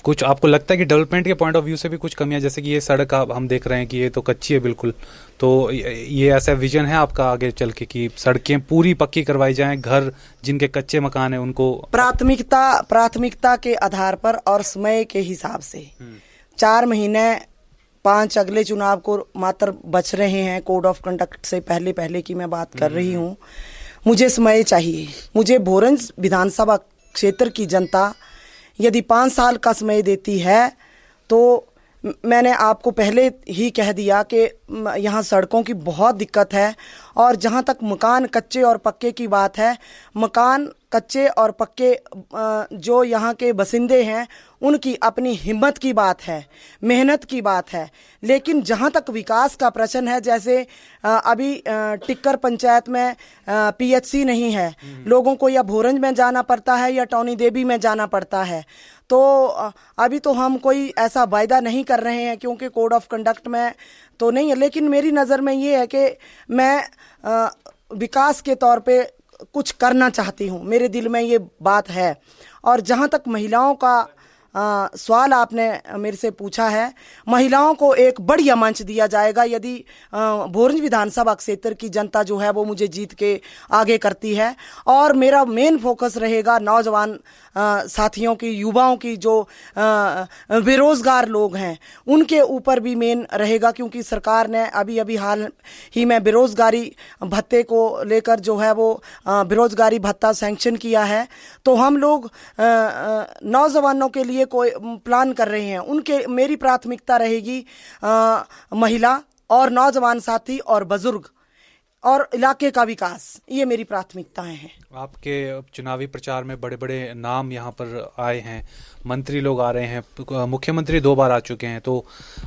कुछ आपको लगता है कि डेवलपमेंट के पॉइंट ऑफ व्यू से भी कुछ कमियां, जैसे कि ये सड़क हम देख रहे हैं कि ये तो कच्ची है बिल्कुल, तो ये ऐसा विजन है आपका आगे चल के कि सड़कें पूरी पक्की करवाई जाएं, घर जिनके कच्चे मकान हैं उनको प्राथमिकता के आधार पर और समय के हिसाब से 4 महीने 5 अगले चुनाव को मात्र बच रहे हैं। कोड ऑफ कंडक्ट से पहले की मैं बात कर रही हूँ। मुझे समय चाहिए। मुझे भोरंज विधानसभा क्षेत्र की जनता यदि 5 साल का समय देती है तो मैंने आपको पहले ही कह दिया कि यहाँ सड़कों की बहुत दिक्कत है। और जहाँ तक मकान कच्चे और पक्के की बात है, मकान कच्चे और पक्के जो यहाँ के बसिंदे हैं उनकी अपनी हिम्मत की बात है, मेहनत की बात है। लेकिन जहाँ तक विकास का प्रश्न है, जैसे अभी टिक्कर पंचायत में पीएचसी नहीं है, लोगों को या भोरंज में जाना पड़ता है या टौनी देवी में जाना पड़ता है। तो अभी तो हम कोई ऐसा वायदा नहीं कर रहे हैं क्योंकि कोड ऑफ कंडक्ट में तो नहीं है, लेकिन मेरी नज़र में ये है कि मैं विकास के तौर पे कुछ करना चाहती हूँ, मेरे दिल में ये बात है। और जहाँ तक महिलाओं का सवाल आपने मेरे से पूछा है, महिलाओं को एक बढ़िया मंच दिया जाएगा यदि भोरंज विधानसभा क्षेत्र की जनता जो है वो मुझे जीत के आगे करती है। और मेरा मेन फोकस रहेगा नौजवान साथियों की, युवाओं की, जो बेरोजगार लोग हैं उनके ऊपर भी मेन रहेगा, क्योंकि सरकार ने अभी हाल ही में बेरोजगारी भत्ते को लेकर जो है वो बेरोजगारी भत्ता सैंक्शन किया है। तो हम लोग नौजवानों के लिए कोई प्लान कर रहे हैं, उनके मेरी प्राथमिकता रहेगी महिला और नौजवान साथी और बुजुर्ग और इलाके का विकास, ये मेरी प्राथमिकताएं हैं। आपके चुनावी प्रचार में बड़े बड़े नाम यहाँ पर आए हैं, मंत्री लोग आ रहे हैं, मुख्यमंत्री 2 बार आ चुके हैं, तो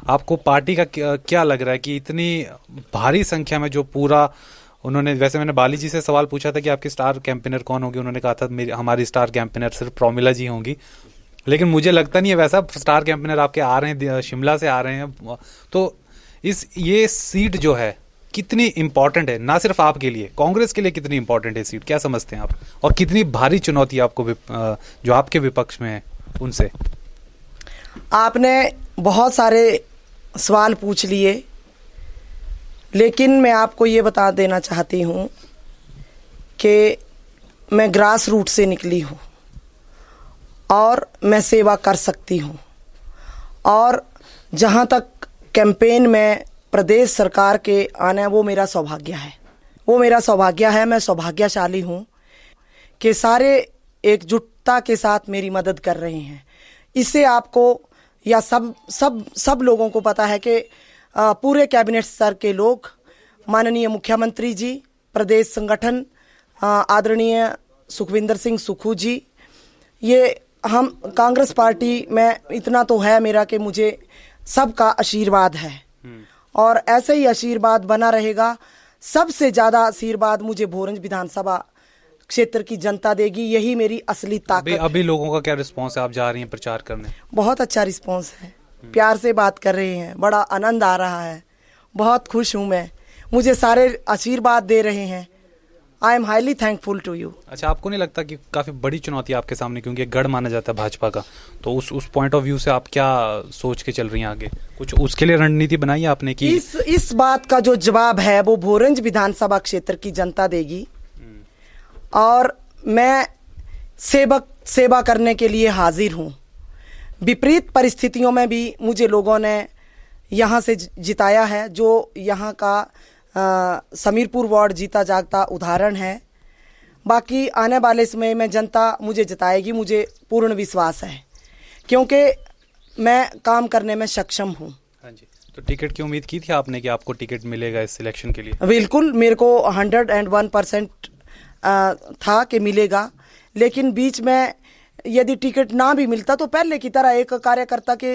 आपको पार्टी का क्या लग रहा है कि इतनी भारी संख्या में जो पूरा उन्होंने, वैसे मैंने बाली जी से सवाल पूछा था कि आपकी स्टार कैंपेनर कौन होगी, उन्होंने कहा था हमारी स्टार कैंपेनर सिर्फ प्रोमिला जी होंगी, लेकिन मुझे लगता नहीं है वैसा स्टार कैंपेनर आपके आ रहे हैं, शिमला से आ रहे हैं। तो ये सीट जो है कितनी इंपॉर्टेंट है, ना सिर्फ आपके लिए, कांग्रेस के लिए कितनी इंपॉर्टेंट है सीट, क्या समझते हैं आप? और कितनी भारी चुनौती आपको जो आपके विपक्ष में है उनसे? आपने बहुत सारे सवाल पूछ लिए, लेकिन मैं आपको ये बता देना चाहती हूँ कि मैं ग्रास रूट से निकली हूँ और मैं सेवा कर सकती हूँ। और जहाँ तक कैंपेन में प्रदेश सरकार के आना है वो मेरा सौभाग्य है, मैं सौभाग्यशाली हूँ कि सारे एकजुटता के साथ मेरी मदद कर रहे हैं। इससे आपको या सब लोगों को पता है कि पूरे कैबिनेट स्तर के लोग, माननीय मुख्यमंत्री जी, प्रदेश संगठन आदरणीय सुखविंदर सिंह सुक्खू जी, ये हम कांग्रेस पार्टी में इतना तो है मेरा कि मुझे सबका आशीर्वाद है और ऐसे ही आशीर्वाद बना रहेगा। सबसे ज्यादा आशीर्वाद मुझे भोरंज विधानसभा क्षेत्र की जनता देगी, यही मेरी असली ताकत। अभी लोगों का क्या रिस्पांस है? आप जा रही हैं प्रचार करने? बहुत अच्छा रिस्पांस है, प्यार से बात कर रहे हैं, बड़ा आनंद आ रहा है, बहुत खुश हूं मैं, मुझे सारे आशीर्वाद दे रहे हैं। I am highly thankful to you. अच्छा, आपको नहीं लगता कि काफी बड़ी चुनौती है आपके सामने, क्योंकि गढ़ माना जाता है भाजपा का, तो उस पॉइंट ऑफ व्यू से आप क्या सोच के चल रही हैं आगे? कुछ उसके लिए रणनीति बनाई है आपने कि इस बात का जो जवाब है वो भोरंज विधानसभा क्षेत्र की जनता देगी और मैं सेवा करने के लिए हाजिर हूँ। विपरीत परिस्थितियों में भी मुझे लोगों ने यहाँ से जिताया है, जो यहाँ का समीरपुर वार्ड जीता जागता उदाहरण है। बाकी आने वाले समय में जनता मुझे जिताएगी, मुझे पूर्ण विश्वास है, क्योंकि मैं काम करने में सक्षम हूँ। हाँ जी, तो टिकट की उम्मीद की थी आपने कि आपको टिकट मिलेगा इस इलेक्शन के लिए? बिल्कुल, मेरे को 101% था कि मिलेगा, लेकिन बीच में यदि टिकट ना भी मिलता तो पहले की तरह एक कार्यकर्ता के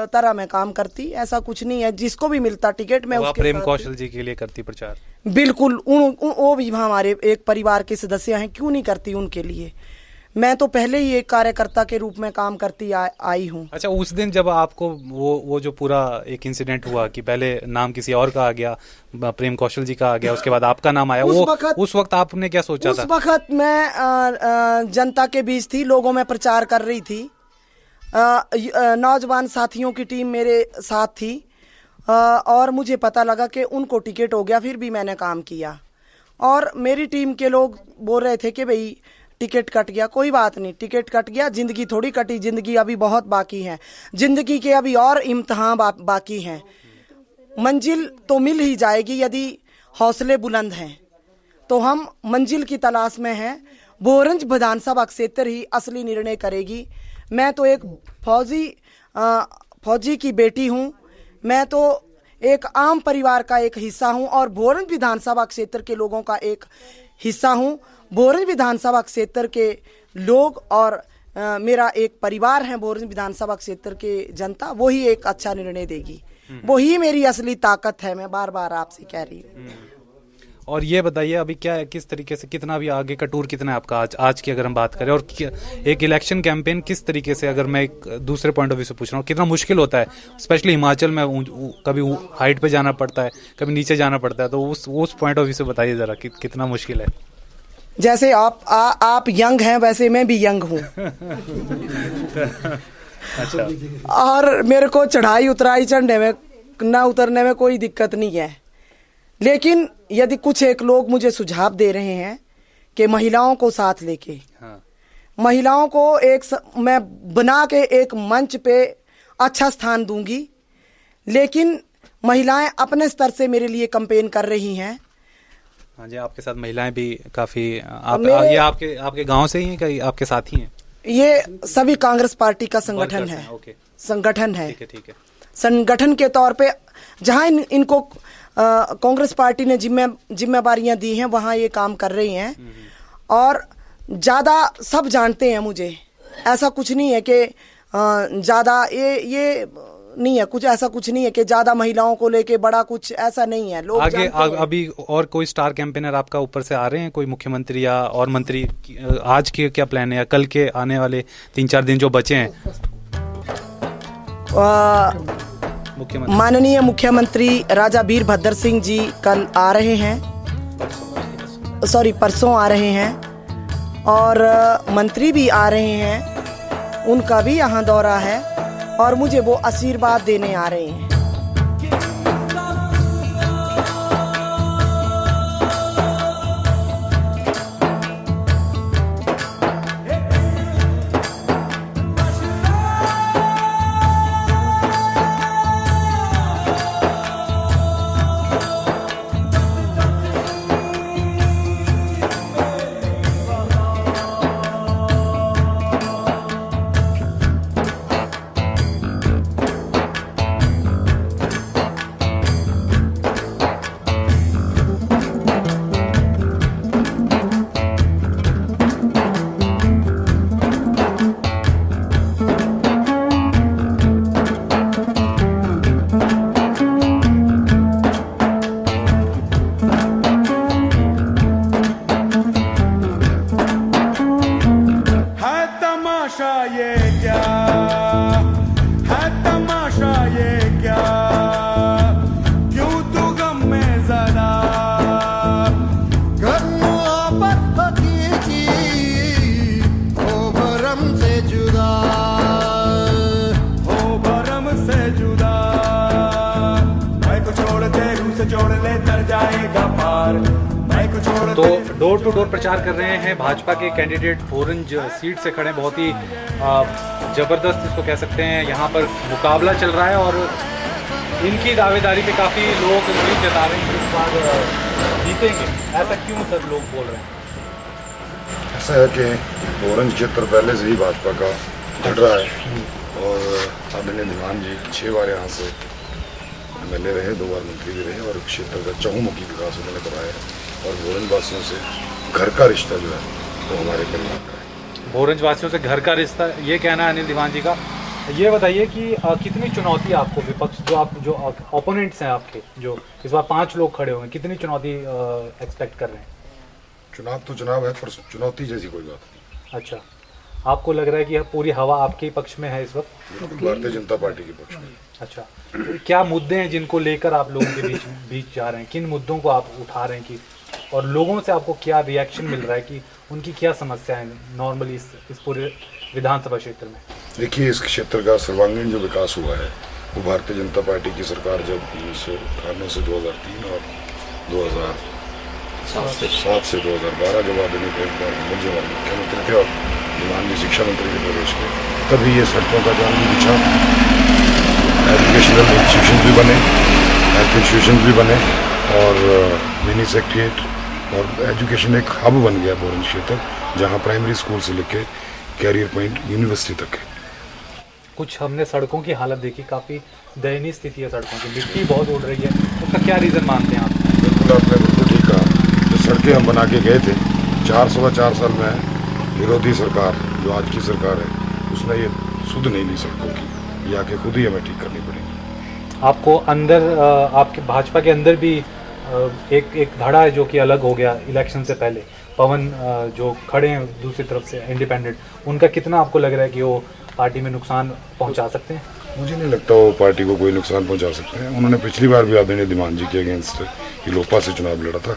तरह मैं काम करती। ऐसा कुछ नहीं है, जिसको भी मिलता टिकट मैं उसके प्रेम कौशल जी के लिए करती प्रचार? बिल्कुल, वो भी हमारे एक परिवार के सदस्य हैं, क्यों नहीं करती उनके लिए। मैं तो पहले ही एक कार्यकर्ता के रूप में काम करती आई हूँ। अच्छा, उस दिन जब आपको वो जो पूरा एक इंसिडेंट हुआ कि पहले नाम किसी और का आ गया, प्रेम कौशल जी का आ गया, उसके बाद आपका नाम आया, उस वक्त आपने क्या सोचा था? उस वक्त मैं जनता के बीच थी, लोगों में प्रचार कर रही थी, नौजवान साथियों की टीम मेरे साथ थी और मुझे पता लगा कि उनको टिकट हो गया, फिर भी मैंने काम किया और मेरी टीम के लोग बोल रहे थे कि भाई टिकट कट गया। कोई बात नहीं, टिकट कट गया, जिंदगी थोड़ी कटी, जिंदगी अभी बहुत बाकी है, जिंदगी के अभी और इम्तिहान बाकी हैं। मंजिल तो मिल ही जाएगी यदि हौसले बुलंद हैं, तो हम मंजिल की तलाश में हैं। भोरंज विधानसभा क्षेत्र ही असली निर्णय करेगी। मैं तो एक फौजी की बेटी हूँ, मैं तो एक आम परिवार का एक हिस्सा हूँ और भोरंज विधानसभा क्षेत्र के लोगों का एक हिस्सा हूँ। भोरंज विधानसभा क्षेत्र के लोग और मेरा एक परिवार है भोरंज विधानसभा क्षेत्र के जनता, वही एक अच्छा निर्णय देगी, वही मेरी असली ताकत है, मैं बार बार आपसे कह रही हूँ। और ये बताइए अभी क्या है, किस तरीके से, कितना भी आगे का टूर कितना है आपका आज की अगर हम बात करें, और एक इलेक्शन कैंपेन किस तरीके से, अगर मैं एक दूसरे पॉइंट ऑफ व्यू से पूछ रहा हूँ, कितना मुश्किल होता है? स्पेशली हिमाचल में कभी हाइट पे जाना पड़ता है, कभी नीचे जाना पड़ता है, तो उस पॉइंट ऑफ व्यू से बताइए जरा कि कितना मुश्किल है। जैसे आप यंग हैं वैसे मैं भी यंग हूँ। अच्छा। और मेरे को चढ़ाई उतराई चढ़ने में ना उतरने में कोई दिक्कत नहीं है, लेकिन यदि कुछ एक लोग मुझे सुझाव दे रहे हैं कि महिलाओं को साथ लेके, महिलाओं को मैं बना के एक मंच पे अच्छा स्थान दूंगी, लेकिन महिलाएं अपने स्तर से मेरे लिए कैंपेन कर रही हैं। हाँ जी, आपके साथ महिलाएं भी काफी ये आपके गांव से ही हैं कि आपके साथ ही हैं? ये सभी कांग्रेस पार्टी का संगठन है। संगठन है, ठीक है। संगठन के तौर पे जहां इनको कांग्रेस पार्टी ने जिम्मेवारियां दी हैं वहां ये काम कर रही हैं और ज्यादा सब जानते हैं मुझे। ऐसा कुछ नहीं है कि ज्यादा ये नहीं है, कुछ ऐसा कुछ नहीं है कि ज्यादा महिलाओं को लेके बड़ा कुछ ऐसा नहीं है। लोग आगे अभी और कोई स्टार कैंपेनर आपका ऊपर से आ रहे हैं, कोई मुख्यमंत्री या और मंत्री? आज के क्या प्लान है या कल के आने वाले 3-4 दिन जो बचे हैं? माननीय मुख्यमंत्री राजा वीरभद्र सिंह जी कल आ रहे हैं, परसों आ रहे हैं, और मंत्री भी आ रहे हैं, उनका भी यहाँ दौरा है और मुझे वो आशीर्वाद देने आ रहे हैं। जुदा, मैं को छोड़ दे रूह से जोड़ ले तर जाएगा पार, मैं को छोड़ तो डोर टू डोर प्रचार कर रहे हैं भाजपा के कैंडिडेट भोरंज सीट से खड़े, बहुत ही जबरदस्त इसको कह सकते हैं यहाँ पर मुकाबला चल रहा है और इनकी दावेदारी पे काफ़ी लोग उम्मीद जता रहे हैं कि इस बार जीतेंगे। ऐसा क्यों सर लोग बोल रहे हैं? ऐसा है कि भोरंज क्षेत्र पहले से ही भाजपा का लड़ रहा है और आदरणीय दीवान जी 6 बार यहाँ से MLA रहे, 2 बार मंत्री भी रहे और क्षेत्र का चहुमुखी विकास उन्होंने कराया है और भोरंज वासियों से घर का रिश्ता जो है वो हमारे परिवार का है। भोरंज वासियों से घर का रिश्ता, ये कहना है अनिल दीवान जी का। ये बताइए कि कितनी चुनौती आपको विपक्ष जो ओपोनेंट्स हैं आपके, जो इस बार 5 लोग खड़े हुए, कितनी चुनौती एक्सपेक्ट कर रहे हैं? चुनाव तो चुनाव है पर चुनौती जैसी कोई बात नहीं। अच्छा, आपको लग रहा है कि पूरी हवा आपके पक्ष में है इस वक्त? भारतीय जनता पार्टी के पक्ष में। अच्छा, क्या मुद्दे हैं जिनको लेकर आप लोगों के बीच जा रहे हैं? किन मुद्दों को आप उठा रहे हैं कि और लोगों से आपको क्या रिएक्शन मिल रहा है कि उनकी क्या समस्या है नॉर्मली इस पूरे विधानसभा क्षेत्र में? देखिए, इस क्षेत्र का सर्वांगीण जो विकास हुआ है वो भारतीय जनता पार्टी की सरकार जब 1998 से 2003 और 2007 से 2012 जब आदरणीय प्रेम कुमार धूमल जी हमारे मुख्यमंत्री थे और दीवान जी शिक्षा मंत्री के प्रवेश के, तभी ये सड़कों का जाम भी बिछा, एजुकेशनल इंस्टीट्यूशन भी बने, हेल्थ इंस्टीट्यूशन भी बने और मिनी सेक्रेटरीट और एजुकेशन एक हब बन गया भोरंज क्षेत्र, जहाँ प्राइमरी स्कूल से लेके कैरियर पॉइंट यूनिवर्सिटी तक है। कुछ हमने सड़कों की हालत देखी, काफ़ी दयनीय स्थिति है सड़कों की, मिट्टी बहुत उड़ रही है, उसका क्या रीज़न मानते हैं आप? बिल्कुल, आपने बिल्कुल ठीक कहा। जो सड़कें हम बना के गए थे 4 साल में विरोधी सरकार जो आज की सरकार है उसने ये सुध नहीं ली सड़कों की, ये आके खुद ही हमें ठीक करनी पड़ेगी। आपको अंदर आपके भाजपा के अंदर भी एक धड़ा है जो कि अलग हो गया इलेक्शन से पहले, पवन जो खड़े हैं दूसरी तरफ से इंडिपेंडेंट, उनका कितना आपको लग रहा है कि वो पार्टी में नुकसान पहुंचा सकते हैं? मुझे नहीं लगता वो पार्टी को कोई नुकसान पहुंचा सकते हैं। उन्होंने पिछली बार भी आदरणीय दीवान जी के अगेंस्ट हिलोपा से चुनाव लड़ा था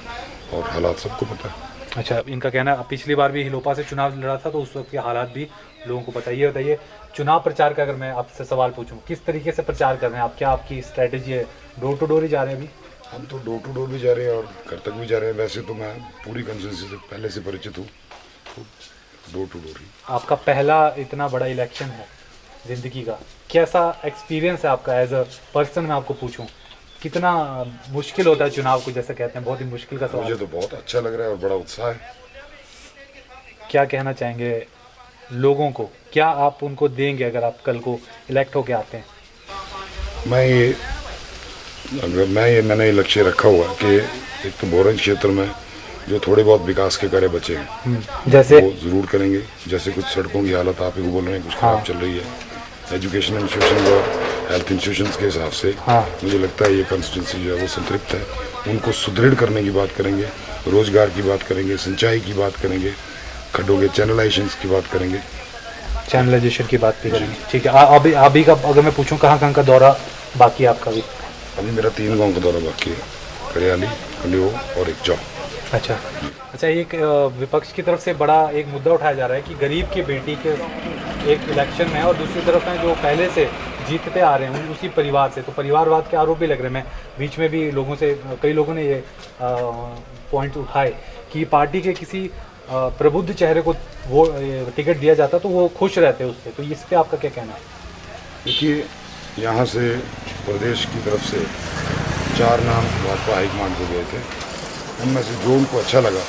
और हालात सबको पता है। अच्छा, इनका कहना है पिछली बार भी हिलोपा से चुनाव लड़ा था तो उस वक्त के हालात भी लोगों को पता। ये बताइए, चुनाव प्रचार का अगर मैं आपसे सवाल पूछूं, किस तरीके से प्रचार कर रहे हैं आप? क्या आपकी स्ट्रैटेजी है? डोर टू डोर ही जा रहे हैं अभी? हम तो डोर टू डोर भी जा रहे हैं और घर तक भी जा रहे हैं। वैसे तो मैं पूरी कंस्टिट्यूंसी से पहले से परिचित हूँ, तो डोर टू डोर ही। आपका पहला इतना बड़ा इलेक्शन है जिंदगी का, कैसा एक्सपीरियंस है आपका एज अ पर्सन? मैं आपको पूछूं, कितना मुश्किल होता है चुनाव को, जैसे कहते हैं बहुत ही मुश्किल का सवाल। मुझे तो बहुत अच्छा लग रहा है और बड़ा उत्साह है। क्या कहना चाहेंगे लोगों को, क्या आप उनको देंगे अगर आप कल को इलेक्ट होके आते हैं? मैंने ये लक्ष्य रखा हुआ कि एक तो भोरंज क्षेत्र में जो थोड़े बहुत विकास के कार्य बचे हैं जैसे वो जरूर करेंगे। जैसे कुछ सड़कों की हालत आप ही को बोल रहे हैं कुछ खराब चल रही है, एजुकेशन इंस्टीट्यूशन और हेल्थ इंस्टीट्यूशन के हिसाब से मुझे लगता है ये कंस्टिट्यूंसी जो है वो संतृप्त है। उनको सुदृढ़ करने की बात करेंगे, रोजगार की बात करेंगे, सिंचाई की बात करेंगे, खड्डों के चैनलाइजेशन की बात करेंगे, चैनलाइजेशन की बात भी करेंगे। ठीक है, अभी का अगर मैं पूछूं कहाँ का दौरा बाकी आपका? भी अभी मेरा 3 गांव का दौरा बाकी है, करियाली, कलियो और एक चौक। अच्छा, एक विपक्ष की तरफ से बड़ा एक मुद्दा उठाया जा रहा है कि गरीब की बेटी के एक इलेक्शन में और दूसरी तरफ में जो पहले से जीतते आ रहे हैं उसी परिवार से, तो परिवारवाद के आरोप भी लग रहे हैं। मैं बीच में भी लोगों से, कई लोगों ने ये पॉइंट उठाए कि पार्टी के किसी प्रबुद्ध चेहरे को वो टिकट दिया जाता तो वो खुश रहते उससे, तो इस पर आपका क्या कहना है? देखिए, यहाँ से प्रदेश की तरफ से 4 नाम भाजपा हाईकमांड को गए थे, उनमें से जो उनको अच्छा लगा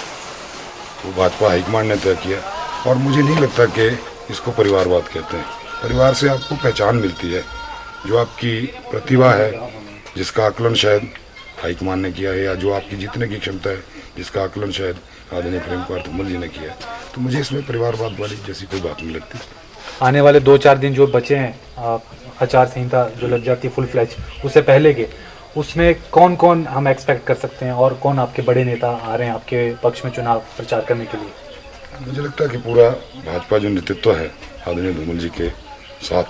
वो भाजपा हाईकमांड ने तय किया और मुझे नहीं लगता कि इसको परिवारवाद कहते हैं। परिवार से आपको पहचान मिलती है, जो आपकी प्रतिभा है जिसका आकलन शायद हाईकमांड ने किया है, या जो आपकी जीतने की क्षमता है जिसका आकलन शायद आदरणीय प्रेम कुमार धूमल जी ने किया है, तो मुझे इसमें परिवारवाद वाली जैसी कोई बात नहीं लगती। आने वाले 2-4 दिन जो बचे हैं, आचार संहिता जो लग जाती है फुल फ्लैज, उससे पहले के, उसमें कौन कौन हम एक्सपेक्ट कर सकते हैं और कौन आपके बड़े नेता आ रहे हैं आपके पक्ष में चुनाव प्रचार करने के लिए? मुझे लगता है कि पूरा भाजपा जो नेतृत्व है आदरणीय धूमल जी के साथ,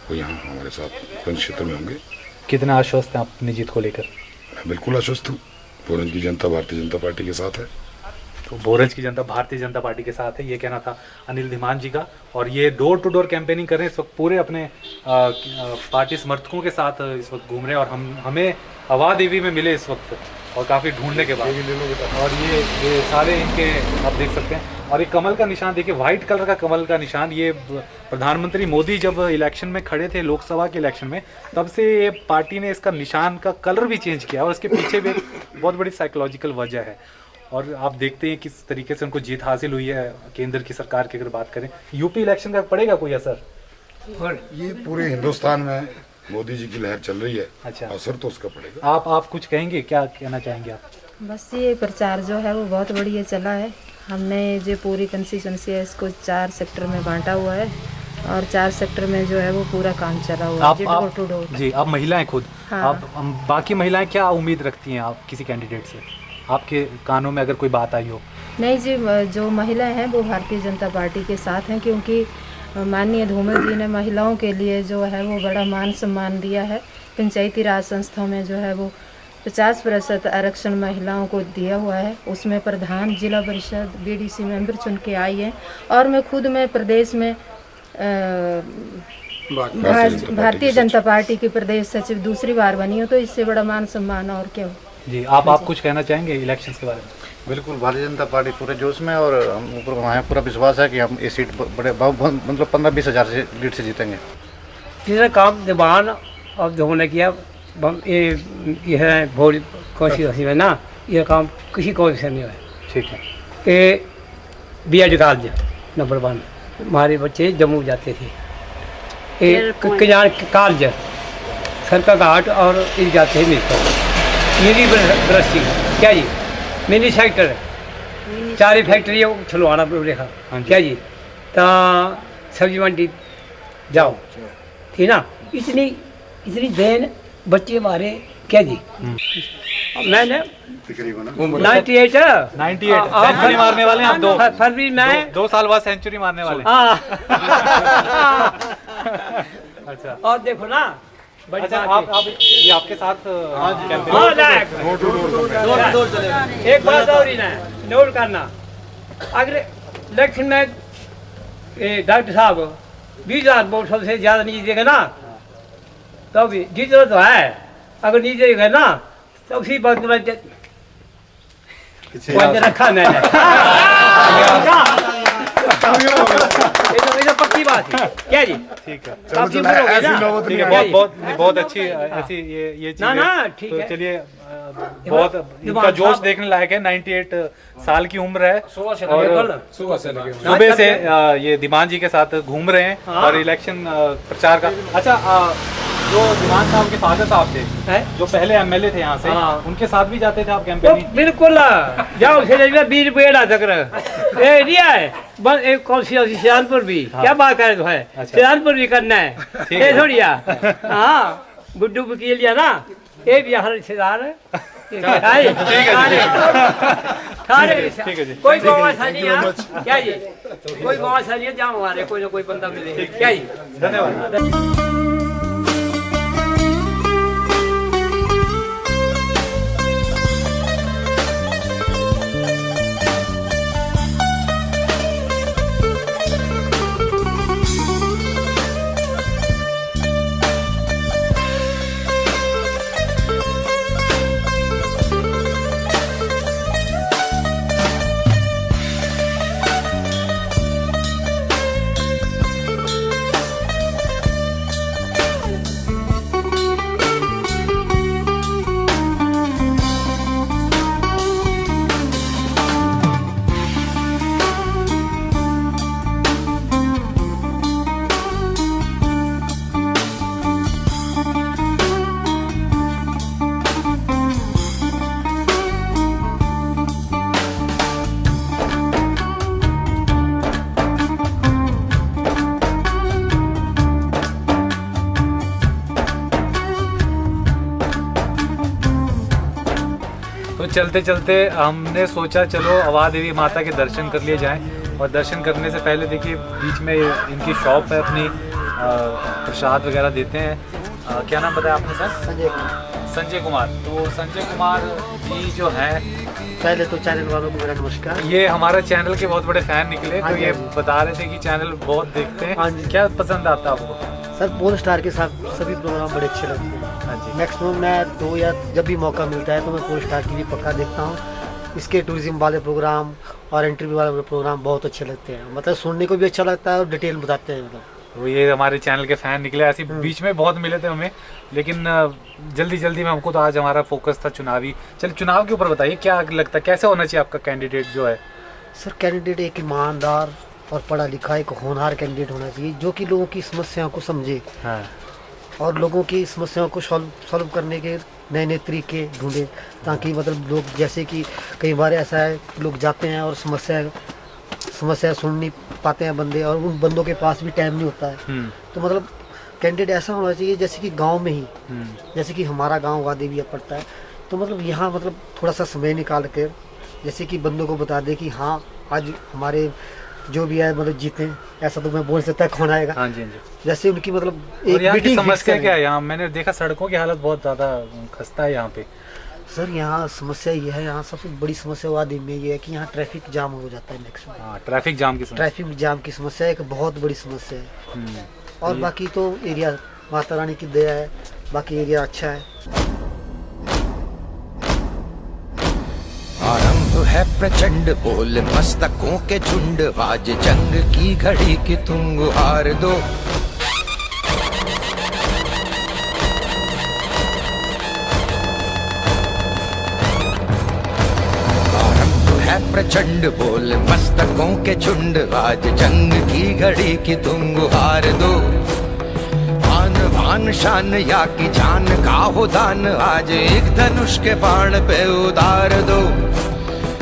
वो यहाँ हमारे साथ भोरंज क्षेत्र में होंगे। कितना आश्वस्त हैं आप अपनी जीत को लेकर? मैं बिल्कुल आश्वस्त हूँ। भोरंज की जनता भारतीय जनता पार्टी के साथ है। तो भोरंज की जनता भारतीय जनता पार्टी के साथ है, ये कहना था अनिल धीमान जी का। और ये डोर टू डोर कैंपेनिंग कर रहे हैं इस वक्त, पूरे अपने पार्टी समर्थकों के साथ इस वक्त घूम रहे हैं। और हमें हवा देवी में मिले इस वक्त, और काफ़ी ढूंढने के बाद। और ये सारे इनके आप देख सकते हैं। और ये कमल का निशान देखिए, वाइट कलर का कमल का निशान, ये प्रधानमंत्री मोदी जब इलेक्शन में खड़े थे, लोकसभा के इलेक्शन में, तब से ये पार्टी ने इसका निशान का कलर भी चेंज किया। और इसके पीछे भी एक बहुत बड़ी साइकोलॉजिकल वजह है। और आप देखते हैं किस तरीके से उनको जीत हासिल हुई है। केंद्र की सरकार की अगर बात करें, यूपी इलेक्शन का पड़ेगा कोई असर? ये पूरे हिंदुस्तान में मोदी जी की लहर चल रही है। अच्छा, असर तो उसका पड़ेगा। आप कुछ कहेंगे, क्या कहना चाहेंगे आप? बस ये प्रचार जो है वो बहुत बढ़िया चला है। हमने जो पूरी कंस्टिट्यूंसी है इसको 4 सेक्टर में बांटा हुआ है, और 4 सेक्टर में जो है वो पूरा काम चला हुआ है डोर टू डोर। जी, आप महिलाएं खुद, हाँ। आप बाकी महिलाएं क्या उम्मीद रखती हैं आप किसी कैंडिडेट से, आपके कानों में अगर कोई बात आई हो? नहीं जी, जो महिलाएं हैं वो भारतीय जनता पार्टी के साथ हैं, क्योंकि माननीय धूमल जी ने महिलाओं के लिए जो है वो बड़ा मान सम्मान दिया है। पंचायती राज संस्थाओं में जो है वो 50% आरक्षण महिलाओं को दिया हुआ है। उसमें प्रधान, जिला परिषद, बीडीसी मेंबर चुन के आई हैं। और मैं खुद में प्रदेश में भारतीय जनता पार्टी की प्रदेश सचिव दूसरी बार बनी हूँ, तो इससे बड़ा मान सम्मान और क्या हो। जी, आप कुछ कहना चाहेंगे इलेक्शंस के बारे में? बिल्कुल, भारतीय जनता पार्टी पूरे जोश में, और हम ऊपर हमें पूरा विश्वास है कि हम ये सीट बड़े मतलब 15-20 हज़ार से लीड से जीतेंगे। जिसने काम दीवान अब होने किया, ये है भोर कॉन्स्टिट्यूंसी में ना, ये काम किसी कॉलेज से नहीं है। ठीक है। ये BEd कॉलेज नंबर 1, हमारे बच्चे जम्मू जाते थे। ये कल्याण कॉलेज, सरका घाट, और ये जाते हैं मिनी ब्रस्ती, क्या जी, मिनी सेक्टर, 4 फैक्ट्री छलवाना रेखा, क्या जी, तो सब्जी मंडी जाओ, ठीक ना। इतनी देन बच्चे हमारे, क्या जी। मैंने 98 सेंचुरी मारने वाले हैं आप। 2 फरवरी में 2 साल बाद सेंचुरी मारने वाले। अच्छा, और देखो ना, अच्छा, आप ये आपके साथ एक बात और ही ना नोट करना, अगर इलेक्शन में डॉक्टर साहब 20,000 वोट सबसे ज्यादा नहीं जीतेगा ना, तो भी जीतना तो है। अगर नहीं जीतेगा ना, तो उसी बात को रखा मैंने। ये तो पक्की बात है, क्या जी। ठीक है, ठीक है, बहुत अच्छी ऐसी ये चीज़ ना, ठीक है। चलिए, बहुत इनका जोश देखने लायक है। 98 साल की उम्र है, और सुबह से ये धीमान जी के साथ घूम रहे हैं। हाँ। और इलेक्शन प्रचार का, अच्छा, जो धीमान साहब के फादर साहब थे, जो पहले MLA थे यहाँ से, उनके साथ भी जाते थे आप कैंपेनिंग? बिल्कुल, जाओ 20 रुपये तक है बस। एक कॉन्स्टिट्यूंसी सियानपुर भी, क्या बात करे तो है, सियानपुर भी करना है, ये थोड़ी। हाँ, गुड्डू वकील या ना, ये भी हमारे रिश्तेदार है। ठीक है जी, कोई गौसा नहीं है, क्या जी, कोई गौसा नहीं है, जहाँ हमारे कोई ना कोई बंदा मिले, क्या जी। धन्यवाद। चलते चलते हमने सोचा चलो अवा देवी माता के दर्शन कर लिए जाएं। और दर्शन करने से पहले देखिए बीच में इनकी शॉप है अपनी, प्रसाद वगैरह देते हैं। क्या नाम बताया आपने सर? संजय कुमार। तो संजय कुमार जी जो हैं, पहले तो चैनल वालों को मेरा नमस्कार। ये हमारे चैनल के बहुत बड़े फैन निकले, तो ये बता रहे थे कि चैनल बहुत देखते हैं। क्या पसंद आता है आपको? सर पोल स्टार के साथ सभी प्रोग्राम बड़े अच्छे लगते हैं। मैक्सिमम मैं 2 या जब भी मौका मिलता है तो मैं पोल स्टार की भी पक्का देखता हूँ। इसके टूरिज्म वाले प्रोग्राम और इंटरव्यू वाले प्रोग्राम बहुत अच्छे लगते हैं, मतलब सुनने को भी अच्छा लगता है और डिटेल बताते हैं। मतलब तो ये हमारे चैनल के फैन निकले, ऐसे बीच में बहुत मिले थे हमें, लेकिन जल्दी में हमको तो आज हमारा फोकस था चुनावी। चलिए चुनाव के ऊपर बताइए, क्या लगता है कैसे होना चाहिए आपका कैंडिडेट जो है? सर कैंडिडेट एक ईमानदार और पढ़ा लिखा एक होनहार कैंडिडेट होना चाहिए, जो कि लोगों की समस्याओं को समझे और लोगों की समस्याओं को सॉल्व करने के नए नए तरीके ढूंढे, ताकि मतलब लोग, जैसे कि कई बार ऐसा है लोग जाते हैं और समस्या सुन नहीं पाते हैं बंदे, और उन बंदों के पास भी टाइम नहीं होता है। तो मतलब कैंडिडेट ऐसा होना चाहिए जैसे कि गांव में ही, जैसे कि हमारा गांव वादेविया पड़ता है, तो मतलब यहाँ मतलब थोड़ा सा समय निकाल कर जैसे कि बंदों को बता दे कि हाँ आज हमारे जो भी है मतलब जीते। ऐसा तो मैं बोल सकता कौन आएगा। हाँ जी। जैसे उनकी मतलब एक मीटिंग समस्या क्या है यहाँ? मैंने देखा सड़कों की हालत बहुत ज़्यादा खस्ता है यहाँ पे। सर यहाँ समस्या ये है, यहाँ सबसे बड़ी समस्या वादी में ये है कि यहाँ ट्रैफिक जाम हो जाता है मैक्सिमम। ट्रैफिक जाम की समस्या एक बहुत बड़ी समस्या है। और बाकी तो एरिया माता रानी की दया है, बाकी एरिया अच्छा है। आरंभ है प्रचंड बोल मस्तकों के झुंड, आज जंग की घड़ी की तुम गुहार दो। आरंभ है प्रचंड बोल मस्तकों के झुंड, आज जंग की घड़ी की तुम गुहार दो। भान शान या की जान का हो दान, आज एक धनुष के बाण पे उतार दो।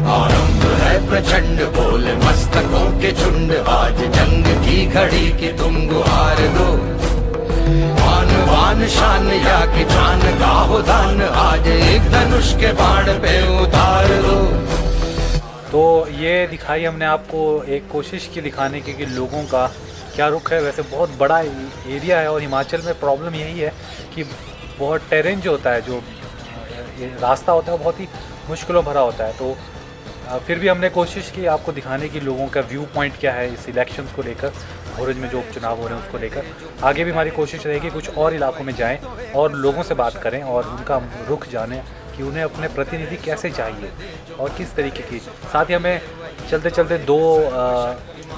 आरंभ है प्रचंड बोल मस्तकों के झुंड, आज जंग की घड़ी की तुम गुहार दो। भान शान या की जान का हो दान, आज एक धनुष के बाण पे उतार दो। तो ये दिखाई हमने आपको, एक कोशिश की दिखाने की कि लोगों का क्या रुख है। वैसे बहुत बड़ा एरिया है और हिमाचल में प्रॉब्लम यही है कि बहुत टेरेन जो होता है, जो रास्ता होता है वो बहुत ही मुश्किलों भरा होता है। तो फिर भी हमने कोशिश की आपको दिखाने की लोगों का व्यू पॉइंट क्या है इस इलेक्शंस को लेकर, भोरंज में जो उपचुनाव हो रहे हैं उसको लेकर। आगे भी हमारी कोशिश रहेगी कुछ और इलाकों में जाएं और लोगों से बात करें और उनका रुख जानें कि उन्हें अपने प्रतिनिधि कैसे चाहिए और किस तरीके की। साथ ही हमें चलते चलते दो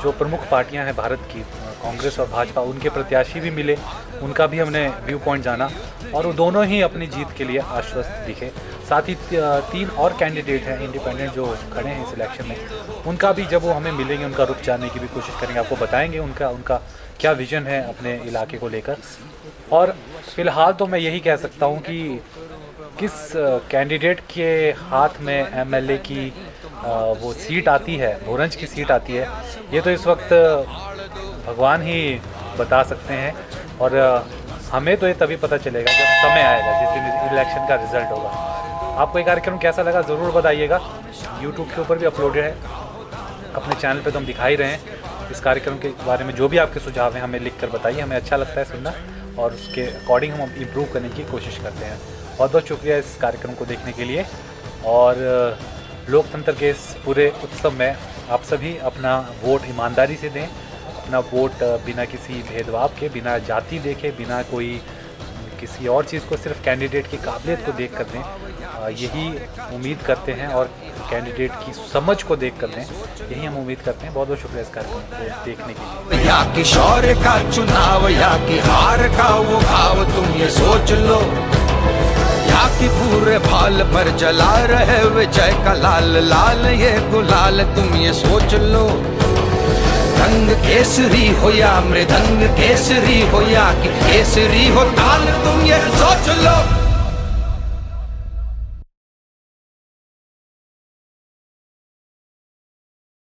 जो प्रमुख पार्टियां हैं भारत की, कांग्रेस और भाजपा, उनके प्रत्याशी भी मिले, उनका भी हमने व्यू पॉइंट जाना और वो दोनों ही अपनी जीत के लिए आश्वस्त दिखे। साथ ही 3 और कैंडिडेट हैं इंडिपेंडेंट जो खड़े हैं इस इलेक्शन में, उनका भी जब वो हमें मिलेंगे उनका रुख जानने की भी कोशिश करेंगे, आपको बताएंगे उनका क्या विजन है अपने इलाके को लेकर। और फिलहाल तो मैं यही कह सकता हूँ कि किस कैंडिडेट के हाथ में एमएलए की वो सीट आती है, भोरंज की सीट आती है, ये तो इस वक्त भगवान ही बता सकते हैं। और हमें तो ये तभी पता चलेगा जब समय आएगा, जिस दिन इलेक्शन का रिजल्ट होगा। आपको ये कार्यक्रम कैसा लगा ज़रूर बताइएगा। यूट्यूब के ऊपर भी अपलोडेड है, अपने चैनल पे तो हम दिखा ही रहे हैं। इस कार्यक्रम के बारे में जो भी आपके सुझाव हैं हमें लिख कर बताइए, हमें अच्छा लगता है सुनना और उसके अकॉर्डिंग हम इम्प्रूव करने की कोशिश करते हैं। बहुत बहुत शुक्रिया इस कार्यक्रम को देखने के लिए। और लोकतंत्र के इस पूरे उत्सव में आप सभी अपना वोट ईमानदारी से दें, अपना वोट बिना किसी भेदभाव के, बिना जाति देखे, बिना कोई किसी और चीज़ को, सिर्फ कैंडिडेट की काबिलियत को देख कर दें। यही उम्मीद करते हैं और कैंडिडेट की समझ को देख कर दें, यही हम उम्मीद करते हैं। बहुत बहुत शुक्रिया इस कार्यक्रम को देखने के लिए। या कि शौर्य का चुनाव या कि हार का वो घाव, तुम ये सोच लो। या कि पूरे भाल पर जला रहे विजय का लाल लाल ये गुलाल, तुम ये सोच लो। रंग केसरी हो या मृदंग केसरी हो या कि केसरी हो ताल, तुम ये सोच लो।